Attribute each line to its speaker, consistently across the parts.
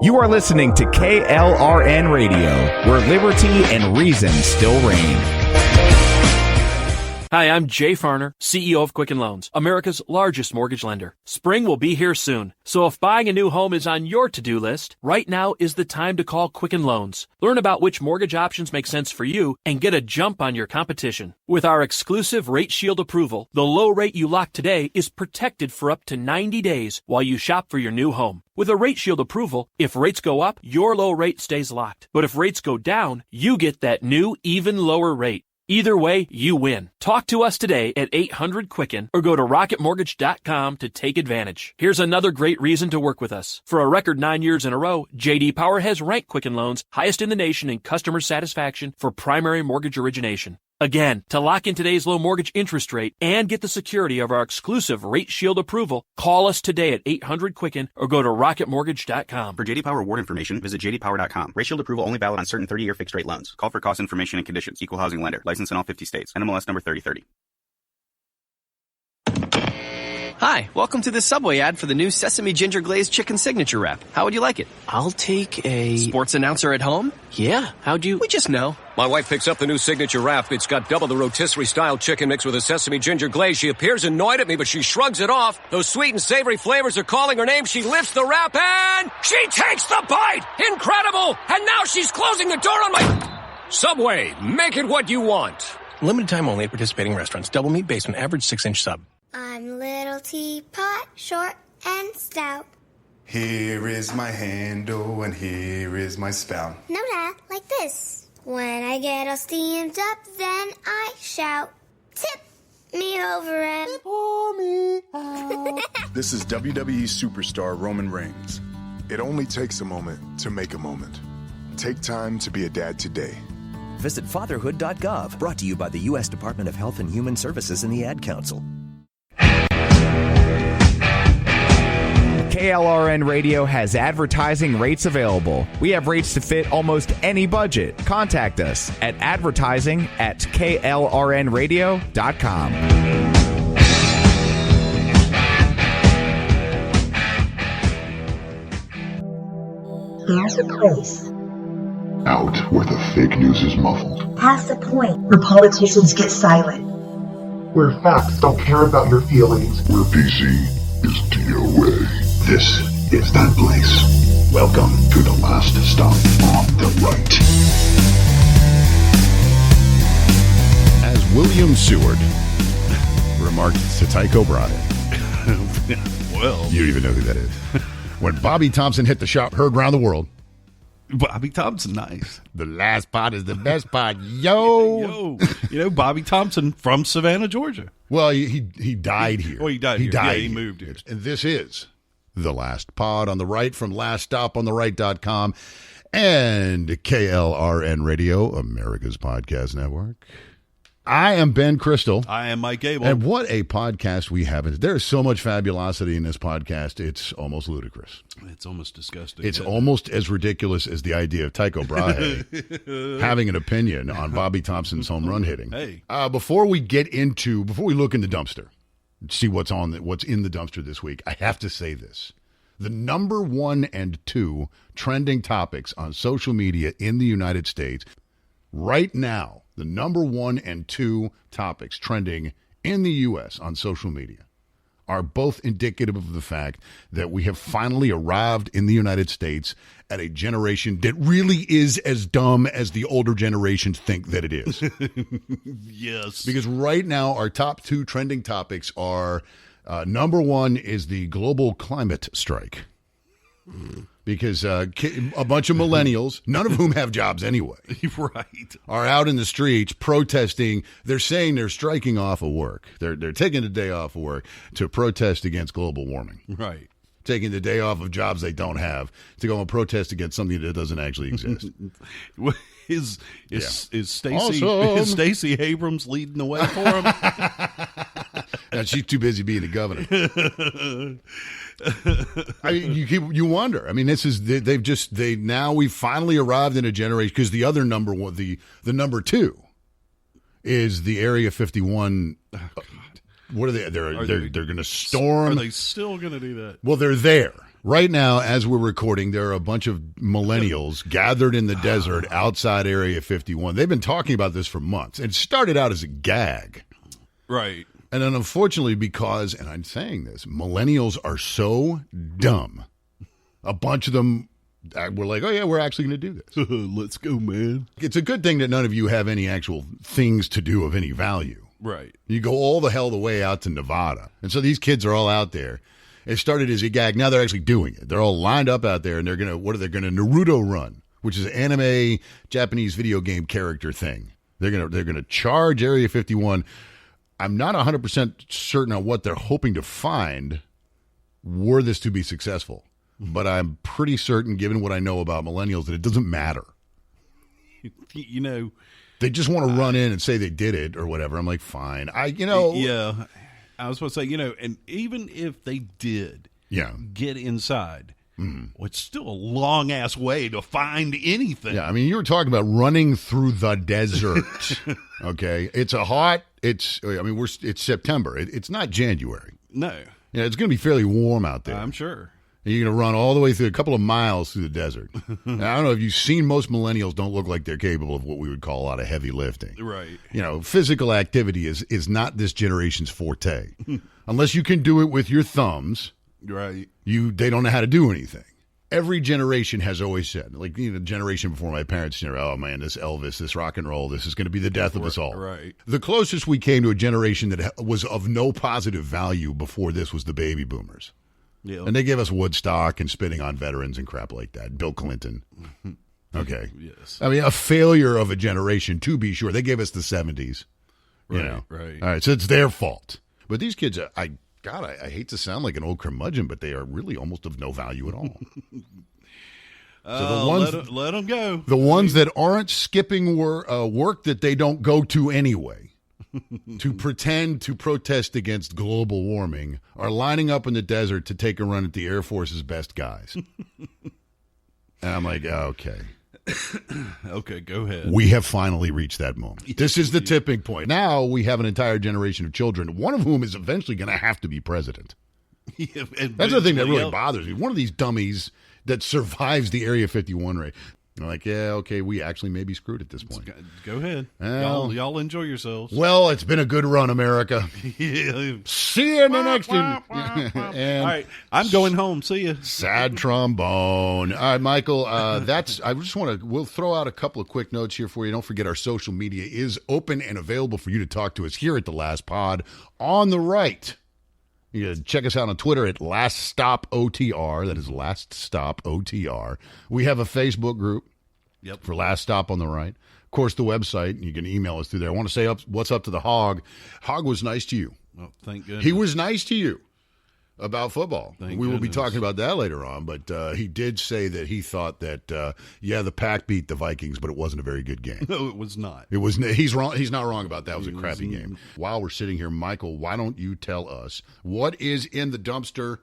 Speaker 1: You are listening to KLRN Radio, where liberty and reason still reign.
Speaker 2: Hi, I'm Jay Farner, CEO of Quicken Loans, America's largest mortgage lender. Spring will be here soon, so if buying a new home is on your to-do list, right now is the time to call Quicken Loans. Learn about which mortgage options make sense for you and get a jump on your competition. With our exclusive Rate Shield approval, the low rate you lock today is protected for up to 90 days while you shop for your new home. With a Rate Shield approval, if rates go up, your low rate stays locked. But if rates go down, you get that new, even lower rate. Either way, you win. Talk to us today at 800-QUICKEN or go to rocketmortgage.com to take advantage. Here's another great reason to work with us. For a record 9 years in a row, J.D. Power has ranked Quicken Loans highest in the nation in customer satisfaction for primary mortgage origination. Again, to lock in today's low mortgage interest rate and get the security of our exclusive Rate Shield approval, call us today at 800-QUICKEN or go to rocketmortgage.com.
Speaker 3: For J.D. Power award information, visit jdpower.com. Rate Shield approval only valid on certain 30-year fixed-rate loans. Call for cost information and conditions. Equal housing lender. License in all 50 states. NMLS number 3030.
Speaker 4: Hi, welcome to the Subway ad for the new Sesame Ginger Glazed Chicken Signature Wrap. How would you like it?
Speaker 5: I'll take a...
Speaker 4: Sports announcer at home?
Speaker 5: Yeah, how'd you...
Speaker 4: We just know.
Speaker 6: My wife picks up the new Signature Wrap. It's got double the rotisserie-style chicken mix with a sesame ginger glaze. She appears annoyed at me, but she shrugs it off. Those sweet and savory flavors are calling her name. She lifts the wrap and she takes the bite! Incredible! And now she's closing the door on my... Subway, make it what you want.
Speaker 5: Limited time only at participating restaurants. Double meat based on average 6-inch sub.
Speaker 7: I'm little teapot, short and stout.
Speaker 8: Here is my handle and here is my spout.
Speaker 7: No, Dad, like this. When I get all steamed up, then I shout, tip me over and pour me out.
Speaker 9: This is WWE superstar Roman Reigns. It only takes a moment to make a moment. Take time to be a dad today.
Speaker 10: Visit fatherhood.gov, brought to you by the U.S. Department of Health and Human Services and the Ad Council.
Speaker 1: KLRN Radio has advertising rates available. We have rates to fit almost any budget. Contact us at advertising@klrnradio.com.
Speaker 11: There's a place
Speaker 12: out where the fake news is muffled,
Speaker 11: past the point where politicians get silent,
Speaker 12: where facts don't care about your feelings, where PC is DOA. This is that place. Welcome to the last stop on the right.
Speaker 13: As William Seward remarked to Tycho Brahe.
Speaker 14: Well,
Speaker 13: you don't even know who that is. When Bobby Thompson hit the shop, heard around the world.
Speaker 14: Bobby Thompson, nice.
Speaker 13: The last part is the best part, yo.
Speaker 14: You know, Bobby Thompson from Savannah, Georgia.
Speaker 13: Well, he died here.
Speaker 14: Oh, he died here. Yeah, he moved here.
Speaker 13: And this is The Last Pod on the Right from laststopontheright.com and KLRN Radio, America's Podcast Network. I am Ben Crystal.
Speaker 14: I am Mike Gable.
Speaker 13: And what a podcast we have. There is so much fabulosity in this podcast, it's almost ludicrous.
Speaker 14: It's almost disgusting.
Speaker 13: It's almost as ridiculous as the idea of Tycho Brahe having an opinion on Bobby Thompson's home run hitting.
Speaker 14: Hey.
Speaker 13: Before we look in the dumpster, see what's in the dumpster this week, I have to say this. The number 1 and 2 trending topics on social media in the United States right now, the number 1 and 2 topics trending in the U.S. on social media are both indicative of the fact that we have finally arrived in the United States at a generation that really is as dumb as the older generations think that it is.
Speaker 14: Yes.
Speaker 13: Because right now our top 2 trending topics are, number 1 is the global climate strike. Because a bunch of millennials, none of whom have jobs anyway,
Speaker 14: right,
Speaker 13: are out in the streets protesting. They're saying they're striking off of work. They're taking a day off of work to protest against global warming.
Speaker 14: Right.
Speaker 13: Taking the day off of jobs they don't have to go and protest against something that doesn't actually exist.
Speaker 14: Is Stacey Abrams leading the way for him?
Speaker 13: And she's too busy being the governor. I mean, you wonder. I mean, now we've finally arrived in a generation, because the other number one, the number 2 is the Area 51. What are they? They're going to storm.
Speaker 14: Are they still going to do that?
Speaker 13: Well, they're there. Right now, as we're recording, there are a bunch of millennials gathered in the desert outside Area 51. They've been talking about this for months. It started out as a gag.
Speaker 14: Right.
Speaker 13: And then unfortunately, because, and I'm saying this, millennials are so dumb, a bunch of them were like, oh, yeah, we're actually going to do this.
Speaker 14: Let's go, man.
Speaker 13: It's a good thing that none of you have any actual things to do of any value.
Speaker 14: Right.
Speaker 13: You go all the hell the way out to Nevada. And so these kids are all out there. It started as a gag. Now they're actually doing it. They're all lined up out there, and they're going to, what are they going to, Naruto run, which is an anime Japanese video game character thing. They're going to charge Area 51. I'm not 100% certain on what they're hoping to find were this to be successful. But I'm pretty certain, given what I know about millennials, that it doesn't matter.
Speaker 14: You know,
Speaker 13: they just want to run in and say they did it or whatever. I'm like, fine.
Speaker 14: Yeah. I was supposed to say, and even if they did get inside, well, it's still a long-ass way to find anything.
Speaker 13: Yeah, I mean, you were talking about running through the desert, okay? It's September. It's not January.
Speaker 14: No.
Speaker 13: Yeah, it's going to be fairly warm out there.
Speaker 14: I'm sure.
Speaker 13: And you're going to run all the way through a couple of miles through the desert. And I don't know if you've seen, most millennials don't look like they're capable of what we would call a lot of heavy lifting.
Speaker 14: Right.
Speaker 13: Physical activity is not this generation's forte. Unless you can do it with your thumbs.
Speaker 14: Right.
Speaker 13: They don't know how to do anything. Every generation has always said, like, the generation before my parents, oh man, this Elvis, this rock and roll, this is going to be the death of us all.
Speaker 14: Right.
Speaker 13: The closest we came to a generation that was of no positive value before this was the baby boomers.
Speaker 14: Yeah.
Speaker 13: And they gave us Woodstock and spitting on veterans and crap like that. Bill Clinton. Okay.
Speaker 14: Yes.
Speaker 13: I mean, a failure of a generation, to be sure. They gave us the 70s.
Speaker 14: Right.
Speaker 13: All right, so it's their fault. But these kids, I hate to sound like an old curmudgeon, but they are really almost of no value at all. So the ones,
Speaker 14: let them go.
Speaker 13: The ones that aren't skipping work that they don't go to anyway to pretend to protest against global warming are lining up in the desert to take a run at the Air Force's best guys. And I'm like, okay.
Speaker 14: Okay, go ahead.
Speaker 13: We have finally reached that moment. This is the tipping point. Now we have an entire generation of children, one of whom is eventually going to have to be president.
Speaker 14: Yeah,
Speaker 13: that's the thing that really bothers me. One of these dummies that survives the Area 51 raid. I'm like, yeah, okay, we actually may be screwed at this point.
Speaker 14: Go ahead.
Speaker 13: Well,
Speaker 14: y'all enjoy yourselves.
Speaker 13: Well, it's been a good run, America.
Speaker 14: Yeah.
Speaker 13: See you in the next one.
Speaker 14: All right, I'm going home. See you.
Speaker 13: Sad trombone. All right, Michael, we'll throw out a couple of quick notes here for you. Don't forget our social media is open and available for you to talk to us here at The Last Pod. On the right, you can check us out on Twitter at Last Stop OTR. That is Last Stop OTR. We have a Facebook group for Last Stop on the Right. Of course, the website. You can email us through there. I want to say what's up to the Hog. Hog was nice to you.
Speaker 14: Oh, thank goodness.
Speaker 13: He was nice to you about football.
Speaker 14: Thank
Speaker 13: we will be
Speaker 14: goodness.
Speaker 13: talking about that later on, but he did say that he thought that, the Pack beat the Vikings, but it wasn't a very good game.
Speaker 14: No, it was not.
Speaker 13: It was. He's wrong. He's not wrong about that. It was a crappy game. While we're sitting here, Michael, why don't you tell us what is in the dumpster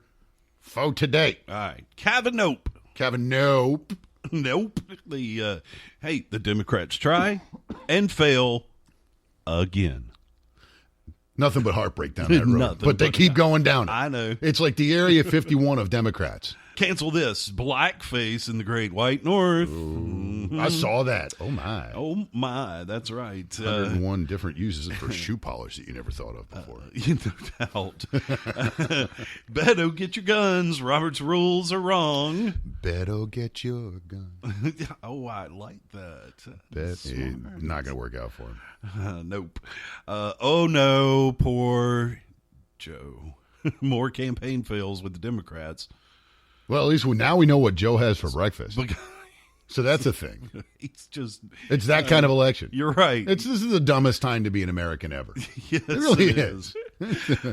Speaker 13: for today?
Speaker 14: All right. Kava-nope.
Speaker 13: Kava-nope.
Speaker 14: Nope. The Democrats try and fail again.
Speaker 13: Nothing but heartbreak down that road.
Speaker 14: Nothing
Speaker 13: but they keep going down it.
Speaker 14: I know.
Speaker 13: It's like the Area 51 of Democrats.
Speaker 14: Cancel this. Blackface in the Great White North.
Speaker 13: Mm-hmm. I saw that. Oh, my.
Speaker 14: Oh, my. That's right.
Speaker 13: 101 different uses for shoe polish that you never thought of before.
Speaker 14: No doubt. Beto, get your guns. Robert's rules are wrong.
Speaker 13: Beto, get your gun.
Speaker 14: Oh, I like that.
Speaker 13: Not going to work out for him.
Speaker 14: Nope. Oh, no. Poor Joe. More campaign fails with the Democrats.
Speaker 13: Well, at least now we know what Joe has for breakfast. So that's a thing. It's that kind of election.
Speaker 14: You're right.
Speaker 13: This is the dumbest time to be an American ever.
Speaker 14: Yes,
Speaker 13: it really is.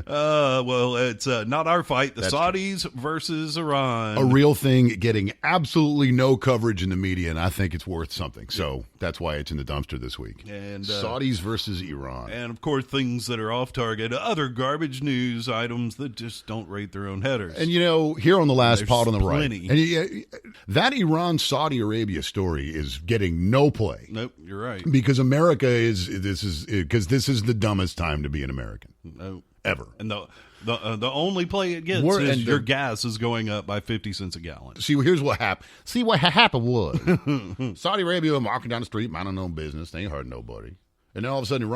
Speaker 14: Well, it's not our fight. The Saudis versus Iran.
Speaker 13: A real thing getting absolutely no coverage in the media, and I think it's worth something. So that's why it's in the dumpster this week.
Speaker 14: And
Speaker 13: Saudis versus Iran.
Speaker 14: And, of course, things that are off target. Other garbage news items that just don't rate their own headers.
Speaker 13: And, here on the Last Pod on the
Speaker 14: plenty.
Speaker 13: Right. And that Iran-Saudi Arabia story is getting no play.
Speaker 14: Nope, you're right.
Speaker 13: Because America this is the dumbest time to be an American.
Speaker 14: No.
Speaker 13: Ever.
Speaker 14: And The only play it gets is your gas is going up by 50 cents a gallon.
Speaker 13: See, here's what happened. See, what happened was Saudi Arabia walking down the street, minding their own business. They ain't hurting nobody. And then all of a sudden,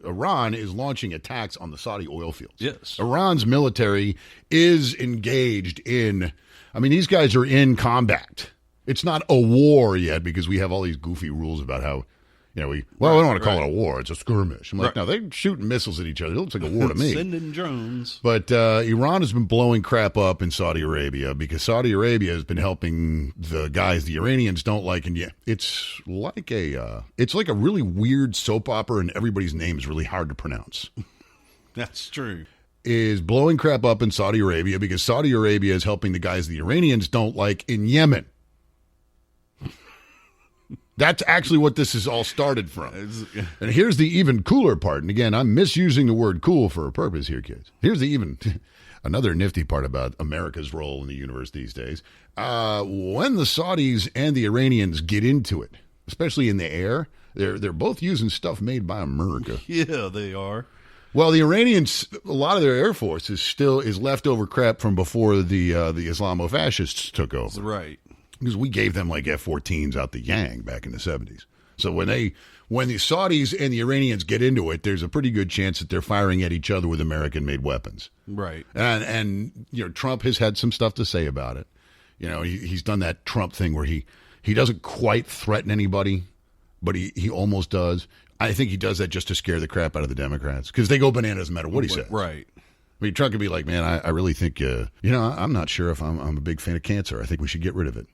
Speaker 13: Iran is launching attacks on the Saudi oil fields.
Speaker 14: Yes.
Speaker 13: Iran's military is engaged in, these guys are in combat. It's not a war yet because we have all these goofy rules about how, we don't want to call it a war. It's a skirmish. I'm like, no, they're shooting missiles at each other. It looks like a war to me.
Speaker 14: Sending drones.
Speaker 13: But Iran has been blowing crap up in Saudi Arabia because Saudi Arabia has been helping the guys the Iranians don't like. And it's like a really weird soap opera, and everybody's name is really hard to pronounce.
Speaker 14: That's true.
Speaker 13: Is blowing crap up in Saudi Arabia because Saudi Arabia is helping the guys the Iranians don't like in Yemen. That's actually what this is all started from. And here's the even cooler part. And again, I'm misusing the word cool for a purpose here, kids. Here's another nifty part about America's role in the universe these days. When the Saudis and the Iranians get into it, especially in the air, they're both using stuff made by America.
Speaker 14: Yeah, they are.
Speaker 13: Well, the Iranians, a lot of their Air Force is leftover crap from before the Islamo-fascists took over.
Speaker 14: Right.
Speaker 13: Because we gave them like F-14s out the yang back in the 70s. So when the Saudis and the Iranians get into it, there's a pretty good chance that they're firing at each other with American-made weapons.
Speaker 14: Right.
Speaker 13: And Trump has had some stuff to say about it. He's done that Trump thing where he doesn't quite threaten anybody, but he almost does. I think he does that just to scare the crap out of the Democrats because they go bananas no matter what he says.
Speaker 14: Right.
Speaker 13: Trump could be like, man, I really think, I'm not sure if I'm a big fan of cancer. I think we should get rid of it.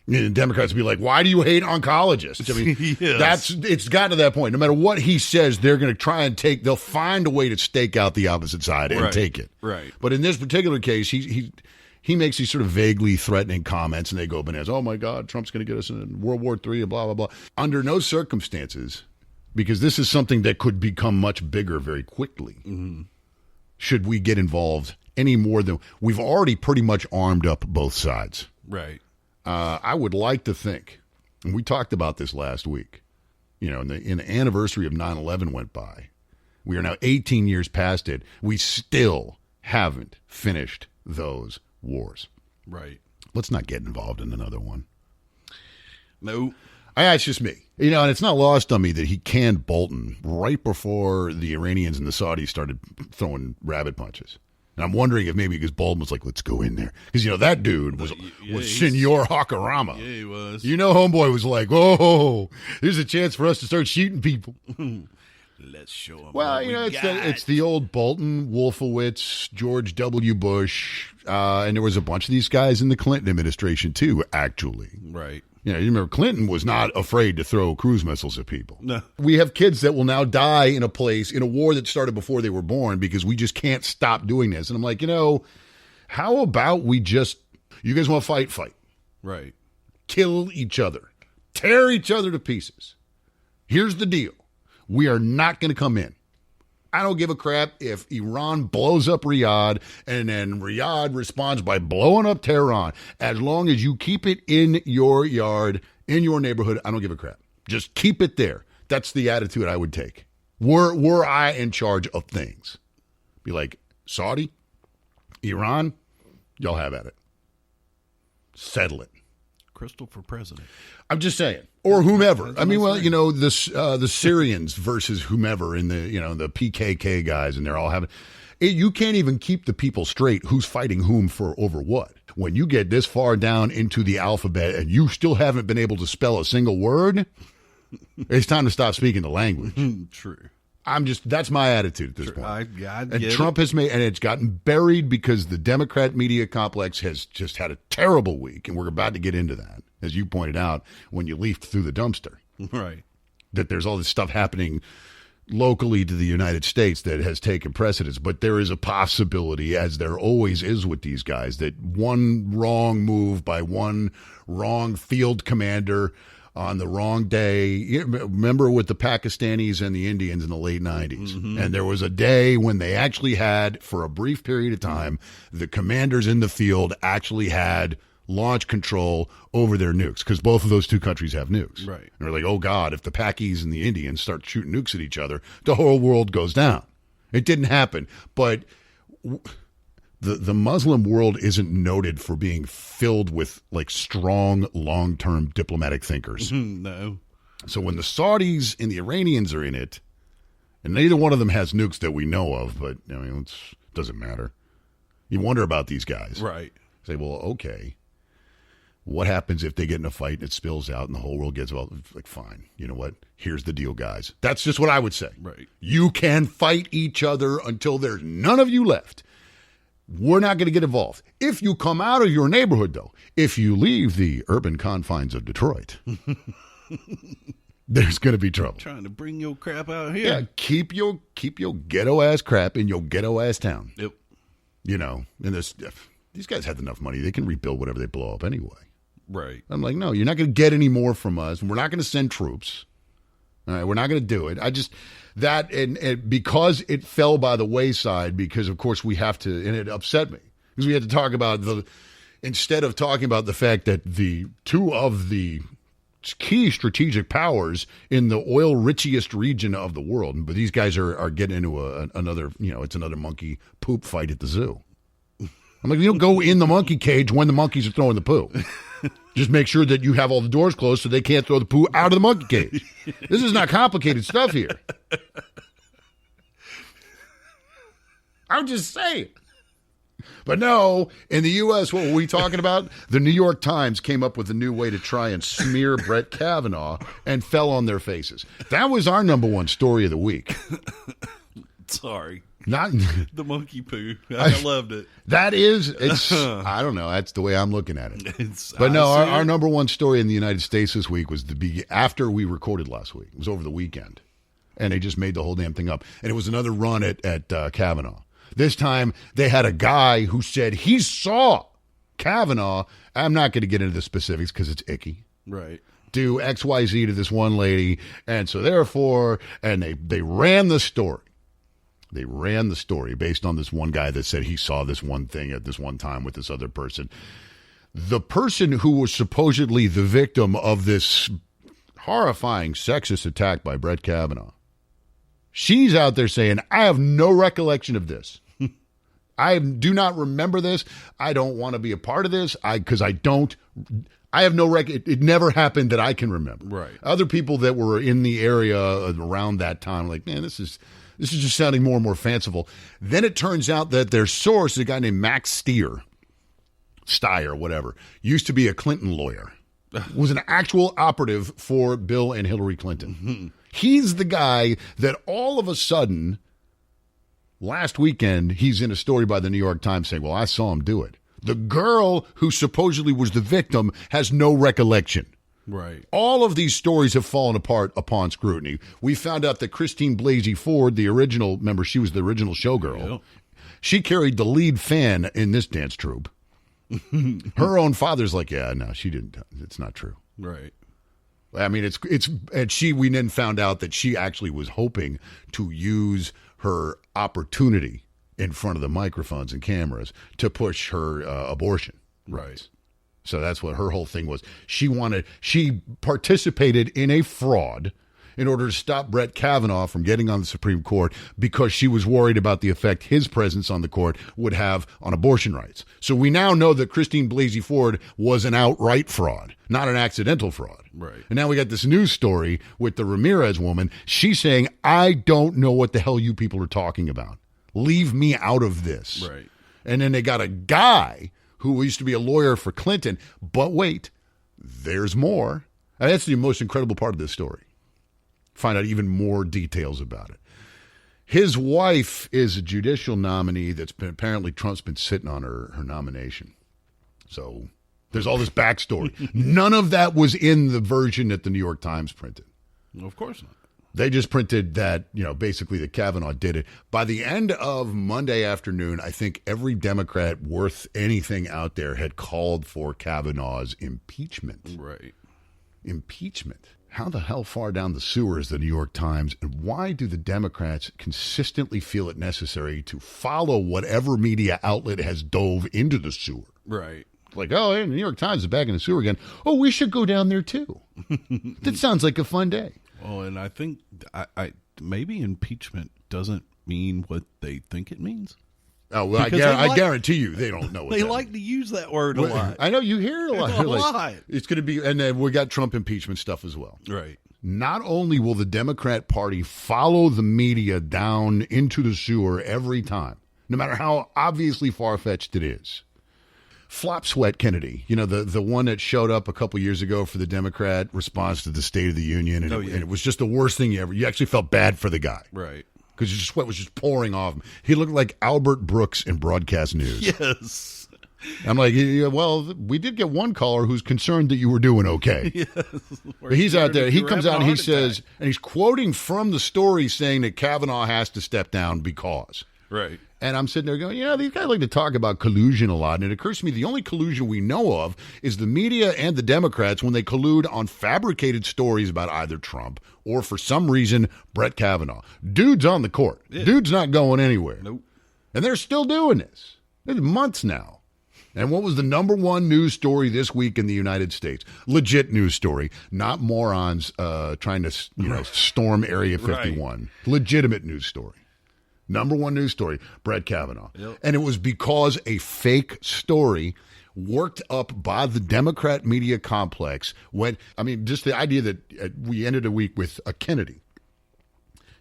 Speaker 13: And Democrats would be like, why do you hate oncologists?
Speaker 14: Yes.
Speaker 13: It's gotten to that point. No matter what he says, they're going to try and they'll find a way to stake out the opposite side and take it.
Speaker 14: Right.
Speaker 13: But in this particular case, he makes these sort of vaguely threatening comments and they go bananas. Oh my God, Trump's going to get us in World War III and blah, blah, blah. Under no circumstances, because this is something that could become much bigger very quickly, should we get involved any more than we've already pretty much armed up both sides.
Speaker 14: Right.
Speaker 13: I would like to think, and we talked about this last week, in the anniversary of 9/11 went by. We are now 18 years past it. We still haven't finished those wars.
Speaker 14: Right.
Speaker 13: Let's not get involved in another one.
Speaker 14: No.
Speaker 13: It's just me. And it's not lost on me that he canned Bolton right before the Iranians and the Saudis started throwing rabbit punches. And I'm wondering if maybe because Bolton was like, let's go in there. Because, that dude was Senor Hakarama.
Speaker 14: Yeah, he was.
Speaker 13: Homeboy was like, oh, there's a chance for us to start shooting people.
Speaker 14: Let's show him.
Speaker 13: Well, it's the old Bolton, Wolfowitz, George W. Bush, and there was a bunch of these guys in the Clinton administration, too, actually.
Speaker 14: Right.
Speaker 13: You remember Clinton was not afraid to throw cruise missiles at people.
Speaker 14: No.
Speaker 13: We have kids that will now die in a war that started before they were born because we just can't stop doing this. And I'm like, how about you guys want to fight?
Speaker 14: Right.
Speaker 13: Kill each other. Tear each other to pieces. Here's the deal. We are not going to come in. I don't give a crap if Iran blows up Riyadh and then Riyadh responds by blowing up Tehran. As long as you keep it in your yard, in your neighborhood, I don't give a crap. Just keep it there. That's the attitude I would take. Were I in charge of things. Be like, Saudi, Iran, y'all have at it. Settle it.
Speaker 14: Crystal for president.
Speaker 13: I'm just saying. Or whomever. The Syrians versus whomever in the PKK guys, and they're all having. You can't even keep the people straight who's fighting whom for over what. When you get this far down into the alphabet and you still haven't been able to spell a single word, it's time to stop speaking the language.
Speaker 14: True.
Speaker 13: That's my attitude at this point.
Speaker 14: And
Speaker 13: Trump has made, and it's gotten buried because the Democrat media complex has just had a terrible week, and we're about to get into that, as you pointed out, when you leafed through the dumpster.
Speaker 14: Right.
Speaker 13: That there's all this stuff happening locally to the United States that has taken precedence, but there is a possibility, as there always is with these guys, that one wrong move by one wrong field commander on the wrong day. Remember with the Pakistanis and the Indians in the late 90s. Mm-hmm. And there was a day when they actually had, for a brief period of time, the commanders in the field actually had launch control over their nukes, because both of those two countries have nukes.
Speaker 14: Right.
Speaker 13: And they're like, oh, God, if the Pakis and the Indians start shooting nukes at each other, the whole world goes down. It didn't happen. But the Muslim world isn't noted for being filled with like strong, long-term diplomatic thinkers.
Speaker 14: No.
Speaker 13: So when the Saudis and the Iranians are in it, and neither one of them has nukes that we know of, but I mean, it doesn't matter. You wonder about these guys.
Speaker 14: Right.
Speaker 13: Say, well, okay. What happens if they get in a fight and it spills out and the whole world gets, well, like, fine. You know what? Here's the deal, guys. That's just what I would say.
Speaker 14: Right.
Speaker 13: You can fight each other until there's none of you left. We're not going to get involved. If you come out of your neighborhood, though, if you leave the urban confines of Detroit, there's going to be trouble.
Speaker 14: Trying to bring your crap out here.
Speaker 13: Yeah, keep your ghetto ass crap in your ghetto ass town.
Speaker 14: Yep.
Speaker 13: You know, and these guys have enough money; they can rebuild whatever they blow up anyway.
Speaker 14: Right.
Speaker 13: I'm like, no, you're not going to get any more from us. We're not going to send troops. All right, we're not going to do it. I just that and because it fell by the wayside, because of course we have to, and it upset me because we had to talk about instead of talking about the fact that the two of the key strategic powers in the oil richest region of the world, but these guys are getting into another, it's another monkey poop fight at the zoo. I'm like, you don't go in the monkey cage when the monkeys are throwing the poo. Just make sure that you have all the doors closed so they can't throw the poo out of the monkey cage. This is not complicated stuff here. I'm just saying. But no, in the U.S., what were we talking about? The New York Times came up with a new way to try and smear Brett Kavanaugh and fell on their faces. That was our number one story of the week.
Speaker 14: Sorry.
Speaker 13: Not
Speaker 14: the monkey poo. I loved it.
Speaker 13: I don't know. That's the way I'm looking at it. But no, our number one story in the United States this week was after we recorded last week. It was over the weekend. And they just made the whole damn thing up. And it was another run at Kavanaugh. This time, they had a guy who said he saw Kavanaugh. I'm not going to get into the specifics because it's icky.
Speaker 14: Right.
Speaker 13: Do XYZ to this one lady. And so therefore, and they ran the story. They ran the story based on this one guy that said he saw this one thing at this one time with this other person. The person who was supposedly the victim of this horrifying sexist attack by Brett Kavanaugh, she's out there saying, I have no recollection of this. I do not remember this. I don't want to be a part of this. I have no record. It never happened that I can remember.
Speaker 14: Right.
Speaker 13: Other people that were in the area around that time, like, man, this is just sounding more and more fanciful. Then it turns out that their source, a guy named Max Steyer, whatever, used to be a Clinton lawyer, was an actual operative for Bill and Hillary Clinton. Mm-hmm. He's the guy that all of a sudden, last weekend, he's in a story by the New York Times saying, well, I saw him do it. The girl who supposedly was the victim has no recollection.
Speaker 14: Right.
Speaker 13: All of these stories have fallen apart upon scrutiny. We found out that Christine Blasey Ford, the original, remember, she was the original showgirl. Yep. She carried the lead fan in this dance troupe. Her own father's like, yeah, no, she didn't. It's not true.
Speaker 14: Right.
Speaker 13: I mean, we then found out that she actually was hoping to use her opportunity in front of the microphones and cameras to push her abortion.
Speaker 14: Right.
Speaker 13: So that's what her whole thing was. She participated in a fraud in order to stop Brett Kavanaugh from getting on the Supreme Court because she was worried about the effect his presence on the court would have on abortion rights. So we now know that Christine Blasey Ford was an outright fraud, not an accidental fraud.
Speaker 14: Right.
Speaker 13: And now we got this news story with the Ramirez woman. She's saying, I don't know what the hell you people are talking about. Leave me out of this.
Speaker 14: Right.
Speaker 13: And then they got a guy who used to be a lawyer for Clinton. But wait, there's more. And that's the most incredible part of this story. Find out even more details about it. His wife is a judicial nominee that's been, apparently Trump's been sitting on her nomination. So there's all this backstory. None of that was in the version that the New York Times printed.
Speaker 14: Of course not.
Speaker 13: They just printed that, basically that Kavanaugh did it. By the end of Monday afternoon, I think every Democrat worth anything out there had called for Kavanaugh's impeachment.
Speaker 14: Right.
Speaker 13: Impeachment. How the hell far down the sewer is the New York Times, and why do the Democrats consistently feel it necessary to follow whatever media outlet has dove into the sewer?
Speaker 14: Right.
Speaker 13: Like, oh, hey, the New York Times is back in the sewer again. Oh, we should go down there too. That sounds like a fun day.
Speaker 14: Well, and I think maybe impeachment doesn't mean what they think it means.
Speaker 13: Oh, well, I guarantee you they don't know what
Speaker 14: they
Speaker 13: that
Speaker 14: like
Speaker 13: means.
Speaker 14: to use that word a lot.
Speaker 13: I know you hear it a lot.
Speaker 14: A lot.
Speaker 13: It's going to be, and then we got Trump impeachment stuff as well.
Speaker 14: Right.
Speaker 13: Not only will the Democrat Party follow the media down into the sewer every time, no matter how obviously far-fetched it is. Flop Sweat Kennedy, the one that showed up a couple years ago for the Democrat response to the State of the Union, and it was just the worst thing you actually felt bad for the guy.
Speaker 14: Right.
Speaker 13: Because your sweat was just pouring off him. He looked like Albert Brooks in broadcast news.
Speaker 14: Yes.
Speaker 13: I'm like, well, we did get one caller who's concerned that you were doing okay.
Speaker 14: Yes.
Speaker 13: But he's out there. He comes out and he says, and he's quoting from the story saying that Kavanaugh has to step down because.
Speaker 14: Right.
Speaker 13: And I'm sitting there going, these guys like to talk about collusion a lot. And it occurs to me the only collusion we know of is the media and the Democrats when they collude on fabricated stories about either Trump or, for some reason, Brett Kavanaugh. Dude's on the court. Yeah. Dude's not going anywhere.
Speaker 14: Nope. And
Speaker 13: they're still doing this. It's months now. And what was the number one news story this week in the United States? Legit news story, not morons trying to storm Area 51. Right. Legitimate news story. Number one news story, Brett Kavanaugh. Yep. And it was because a fake story worked up by the Democrat media complex just the idea that we ended a week with a Kennedy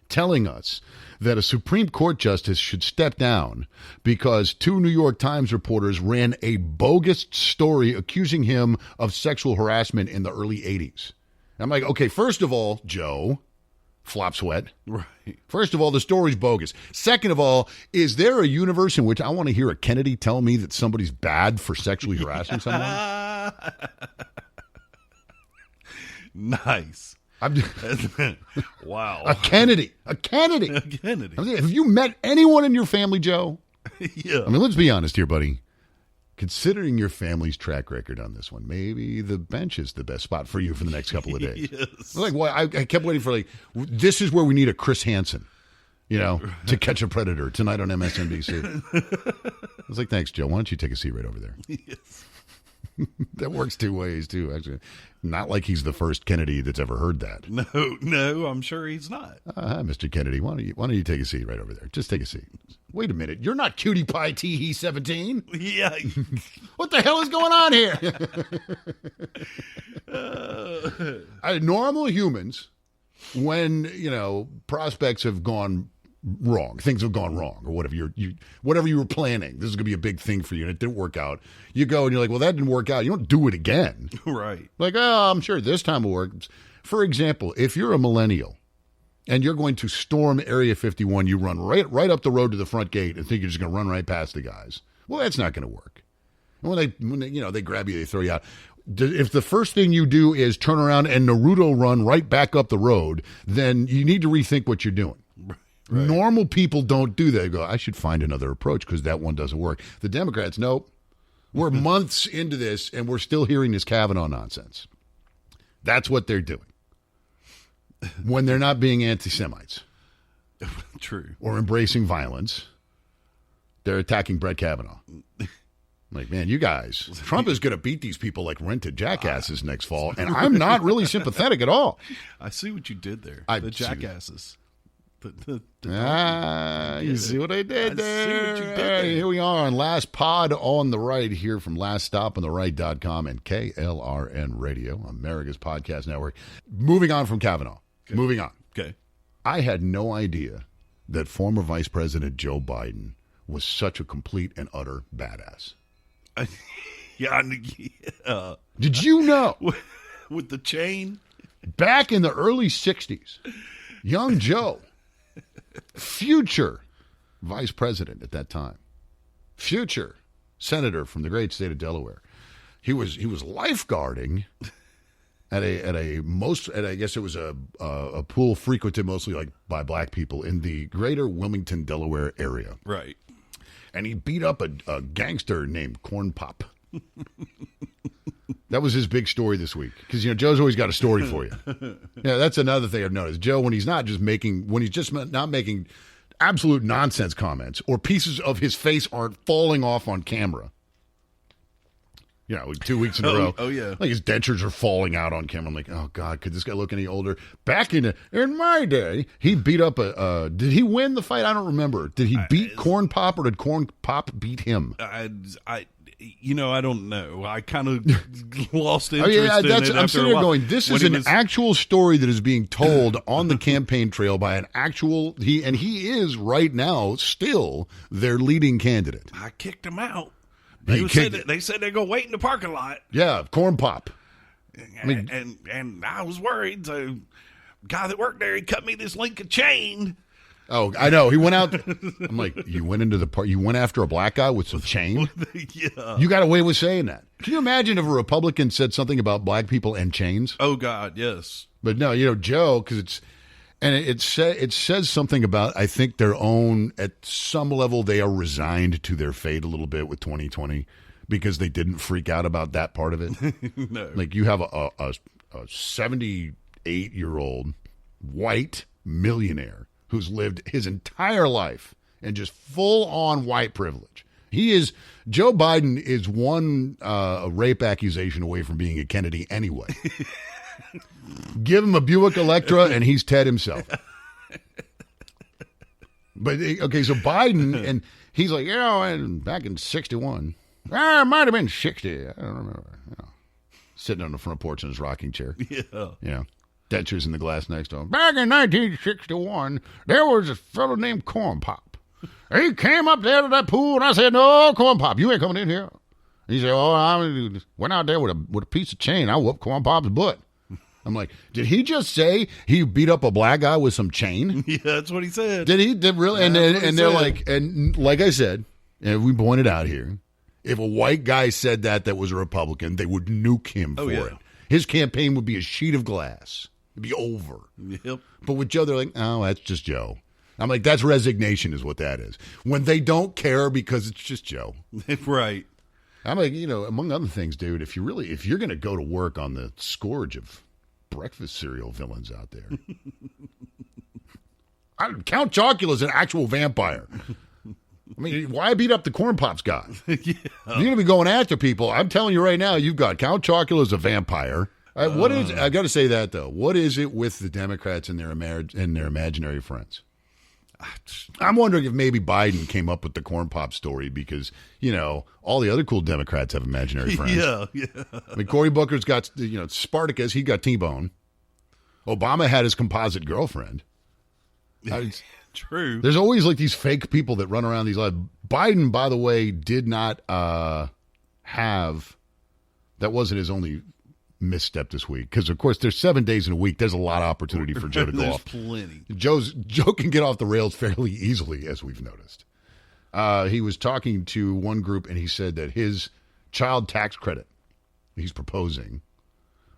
Speaker 13: telling us that a Supreme Court justice should step down because two New York Times reporters ran a bogus story accusing him of sexual harassment in the early 80s. I'm like, okay, first of all, Joe, Flop Sweat.
Speaker 14: Right.
Speaker 13: First of all, the story's bogus. Second of all, is there a universe in which I want to hear a Kennedy tell me that somebody's bad for sexually harassing someone?
Speaker 14: Nice. Wow.
Speaker 13: A Kennedy. Have you met anyone in your family, Joe?
Speaker 14: Yeah.
Speaker 13: Let's be honest here, buddy. Considering your family's track record on this one, maybe the bench is the best spot for you for the next couple of days.
Speaker 14: Yes.
Speaker 13: I kept waiting for this is where we need a Chris Hansen, to catch a predator tonight on MSNBC. I was like, thanks, Joe. Why don't you take a seat right over there?
Speaker 14: Yes.
Speaker 13: That works two ways, too, actually. Not like he's the first Kennedy that's ever heard that.
Speaker 14: No, I'm sure he's not.
Speaker 13: Hi, Mr. Kennedy. Why don't you take a seat right over there? Just take a seat. Wait a minute. You're not Cutie Pie Tee 17.
Speaker 14: Yeah.
Speaker 13: What the hell is going on here? Normal humans, when, prospects have gone wrong, things have gone wrong, or whatever whatever you were planning, this is going to be a big thing for you, and it didn't work out. You go and you're like, well, that didn't work out. You don't do it again.
Speaker 14: Right.
Speaker 13: Like, oh, I'm sure this time will work. For example, if you're a millennial and you're going to storm Area 51, you run right up the road to the front gate and think you're just going to run right past the guys. Well, that's not going to work. And when they grab you, they throw you out. If the first thing you do is turn around and Naruto run right back up the road, then you need to rethink what you're doing. Right. Normal people don't do that. They go, I should find another approach because that one doesn't work. The Democrats, nope. We're months into this, and we're still hearing this Kavanaugh nonsense. That's what they're doing when they're not being anti-Semites.
Speaker 14: True.
Speaker 13: Or embracing violence. They're attacking Brett Kavanaugh. Like, man, you guys, Trump is going to beat these people like rented jackasses next fall, and I'm not really sympathetic at all.
Speaker 14: I see what you did there. The jackasses.
Speaker 13: You see what I did there?
Speaker 14: See what you did there.
Speaker 13: Here we are on Last Pod on the Right here from laststopontherright.com and KLRN Radio, America's podcast network. Moving on from Kavanaugh.
Speaker 14: Okay.
Speaker 13: Moving on.
Speaker 14: Okay.
Speaker 13: I had no idea that former Vice President Joe Biden was such a complete and utter badass.
Speaker 14: Yeah.
Speaker 13: Did you know?
Speaker 14: With the chain?
Speaker 13: Back in the early 60s, young Joe, future vice president at that time, future senator from the great state of Delaware, he was lifeguarding at I guess it was a pool frequented mostly like by black people in the greater Wilmington, Delaware area.
Speaker 14: Right.
Speaker 13: And he beat up a gangster named Corn Pop. That was his big story this week because Joe's always got a story for you. Yeah, that's another thing I've noticed. Joe, when he's not making absolute nonsense comments or pieces of his face aren't falling off on camera, You know, 2 weeks in a row.
Speaker 14: Oh, yeah.
Speaker 13: Like his dentures are falling out on camera. I'm like, oh, God, could this guy look any older? Back in my day, he beat up did he win the fight? I don't remember. Did he beat Corn Pop or did Corn Pop beat him?
Speaker 14: I don't know. I kind of lost interest in it.
Speaker 13: I'm sitting there going, this is an actual story that is being told on the campaign trail by an actual, he is right now still their leading candidate.
Speaker 14: I kicked him out.
Speaker 13: They
Speaker 14: said they're going to wait in the parking lot.
Speaker 13: Yeah, Corn Pop.
Speaker 14: And I was worried. So, guy that worked there, he cut me this link of chain.
Speaker 13: Oh, I know. He went out. I'm like, you went into the park. You went after a black guy with some chain?
Speaker 14: Yeah.
Speaker 13: You got away with saying that. Can you imagine if a Republican said something about black people and chains?
Speaker 14: Oh, God, yes.
Speaker 13: But no, Joe, because it says something about, I think, their own, at some level, they are resigned to their fate a little bit with 2020 because they didn't freak out about that part of it.
Speaker 14: No.
Speaker 13: Like you have a 78-year-old white millionaire who's lived his entire life in just full-on white privilege. Joe Biden is one rape accusation away from being a Kennedy anyway. Give him a Buick Electra and he's Ted himself. But, okay, so Biden, and he's like, and back in 61, it might have been 60. I don't remember. Sitting on the front porch in his rocking chair.
Speaker 14: Yeah.
Speaker 13: Dentures in the glass next to him. Back in 1961, there was a fellow named Corn Pop. He came up there to that pool, and I said, no, Corn Pop, you ain't coming in here. He said, I went out there with a piece of chain. I whooped Corn Pop's butt. I'm like, did he just say he beat up a black guy with some chain?
Speaker 14: Yeah, that's what he said.
Speaker 13: Did he? Did really? And they're like, and like I said, and we pointed out here, if a white guy said that was a Republican, they would nuke him for it. His campaign would be a sheet of glass. It'd be over.
Speaker 14: Yep.
Speaker 13: But with Joe, they're like, oh, that's just Joe. I'm like, that's resignation is what that is. When they don't care because it's just Joe.
Speaker 14: Right.
Speaker 13: I'm like, among other things, dude, if you're going to go to work on the scourge of breakfast cereal villains out there. Count Chocula's an actual vampire. I mean, why beat up the Corn Pops guy?
Speaker 14: Yeah.
Speaker 13: You're going to be going after people. I'm telling you right now, you've got Count Chocula's a vampire. I got to say that, though. What is it with the Democrats and their imaginary friends? I'm wondering if maybe Biden came up with the Corn Pop story because, all the other cool Democrats have imaginary friends.
Speaker 14: Yeah.
Speaker 13: I mean, Cory Booker's got, Spartacus, he got T-Bone. Obama had his composite girlfriend.
Speaker 14: True.
Speaker 13: There's always like these fake people that run around these lives. Biden, by the way, did not have, that wasn't his only misstep this week because of course there's 7 days in a week. There's a lot of opportunity for Joe to go off.
Speaker 14: Plenty.
Speaker 13: Joe can get off the rails fairly easily, as we've noticed. He was talking to one group and he said that his child tax credit he's proposing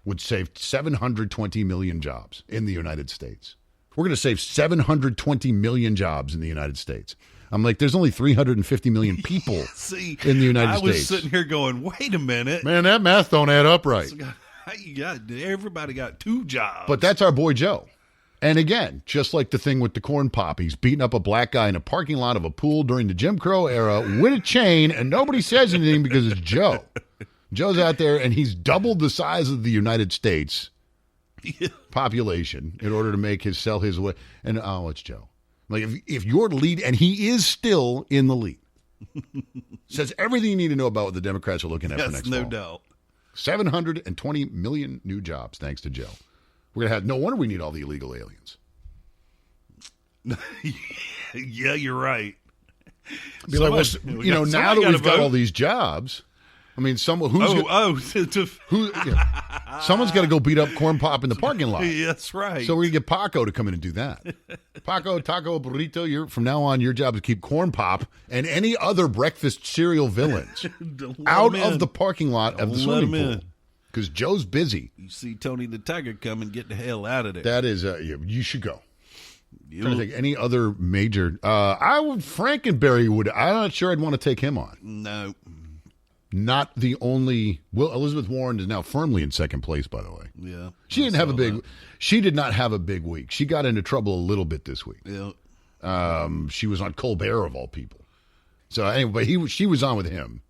Speaker 13: would save 720 million jobs in the United States. We're going to save 720 million jobs in the United States. I'm like, there's only 350 million people in the United States.
Speaker 14: I was sitting here going, wait a minute.
Speaker 13: Man, that math don't add up right.
Speaker 14: Everybody got 2 jobs.
Speaker 13: But that's our boy Joe. And again, just like the thing with the Corn Pop, he's beating up a black guy in a parking lot of a pool during the Jim Crow era with a chain, and nobody says anything because it's Joe. Joe's out there, and he's doubled the size of the United States population in order to sell his way. And, it's Joe. Like, if you're the lead, and he is still in the lead, says everything you need to know about what the Democrats are looking at for next fall.
Speaker 14: No doubt.
Speaker 13: 720 million new jobs, thanks to Joe. We're going to have, no wonder we need all the illegal aliens.
Speaker 14: Yeah, you're right.
Speaker 13: Be like, well, now that we've got all these jobs, I mean, someone's got to go beat up Corn Pop in the parking lot.
Speaker 14: Yeah, that's right.
Speaker 13: So we're going to get Paco to come in and do that. Paco, Taco, Burrito, from now on, your job is to keep Corn Pop and any other breakfast cereal villains out of the parking lot of the swimming pool. Because Joe's busy.
Speaker 14: You see Tony the Tiger come and get the hell out of there.
Speaker 13: That is, you should go. I'm trying to think any other major. Frankenberry would. I'm not sure I'd want to take him on.
Speaker 14: No.
Speaker 13: Not the only. Well, Elizabeth Warren is now firmly in second place, by the way.
Speaker 14: Yeah.
Speaker 13: She did not have a big week. She got into trouble a little bit this week.
Speaker 14: Yeah.
Speaker 13: She was on Colbert of all people. So anyway, she was on with him.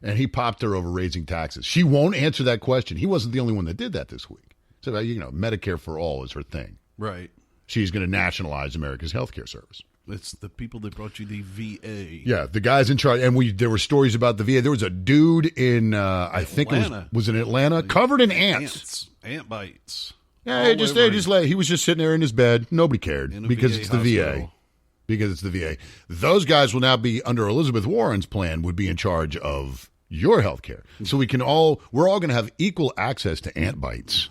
Speaker 13: And he popped her over raising taxes. She won't answer that question. He wasn't the only one that did that this week. So, Medicare for all is her thing.
Speaker 14: Right.
Speaker 13: She's going to nationalize America's healthcare service.
Speaker 14: It's the people that brought you the VA.
Speaker 13: Yeah, the guy's in charge. And there were stories about the VA. There was a dude in, I think it was in Atlanta, covered in ants.
Speaker 14: Ant bites.
Speaker 13: Yeah, he was just sitting there in his bed. Nobody cared because it's the VA. Because it's the VA. Those guys will now be, under Elizabeth Warren's plan, would be in charge of your health care. So we're all going to have equal access to ant bites,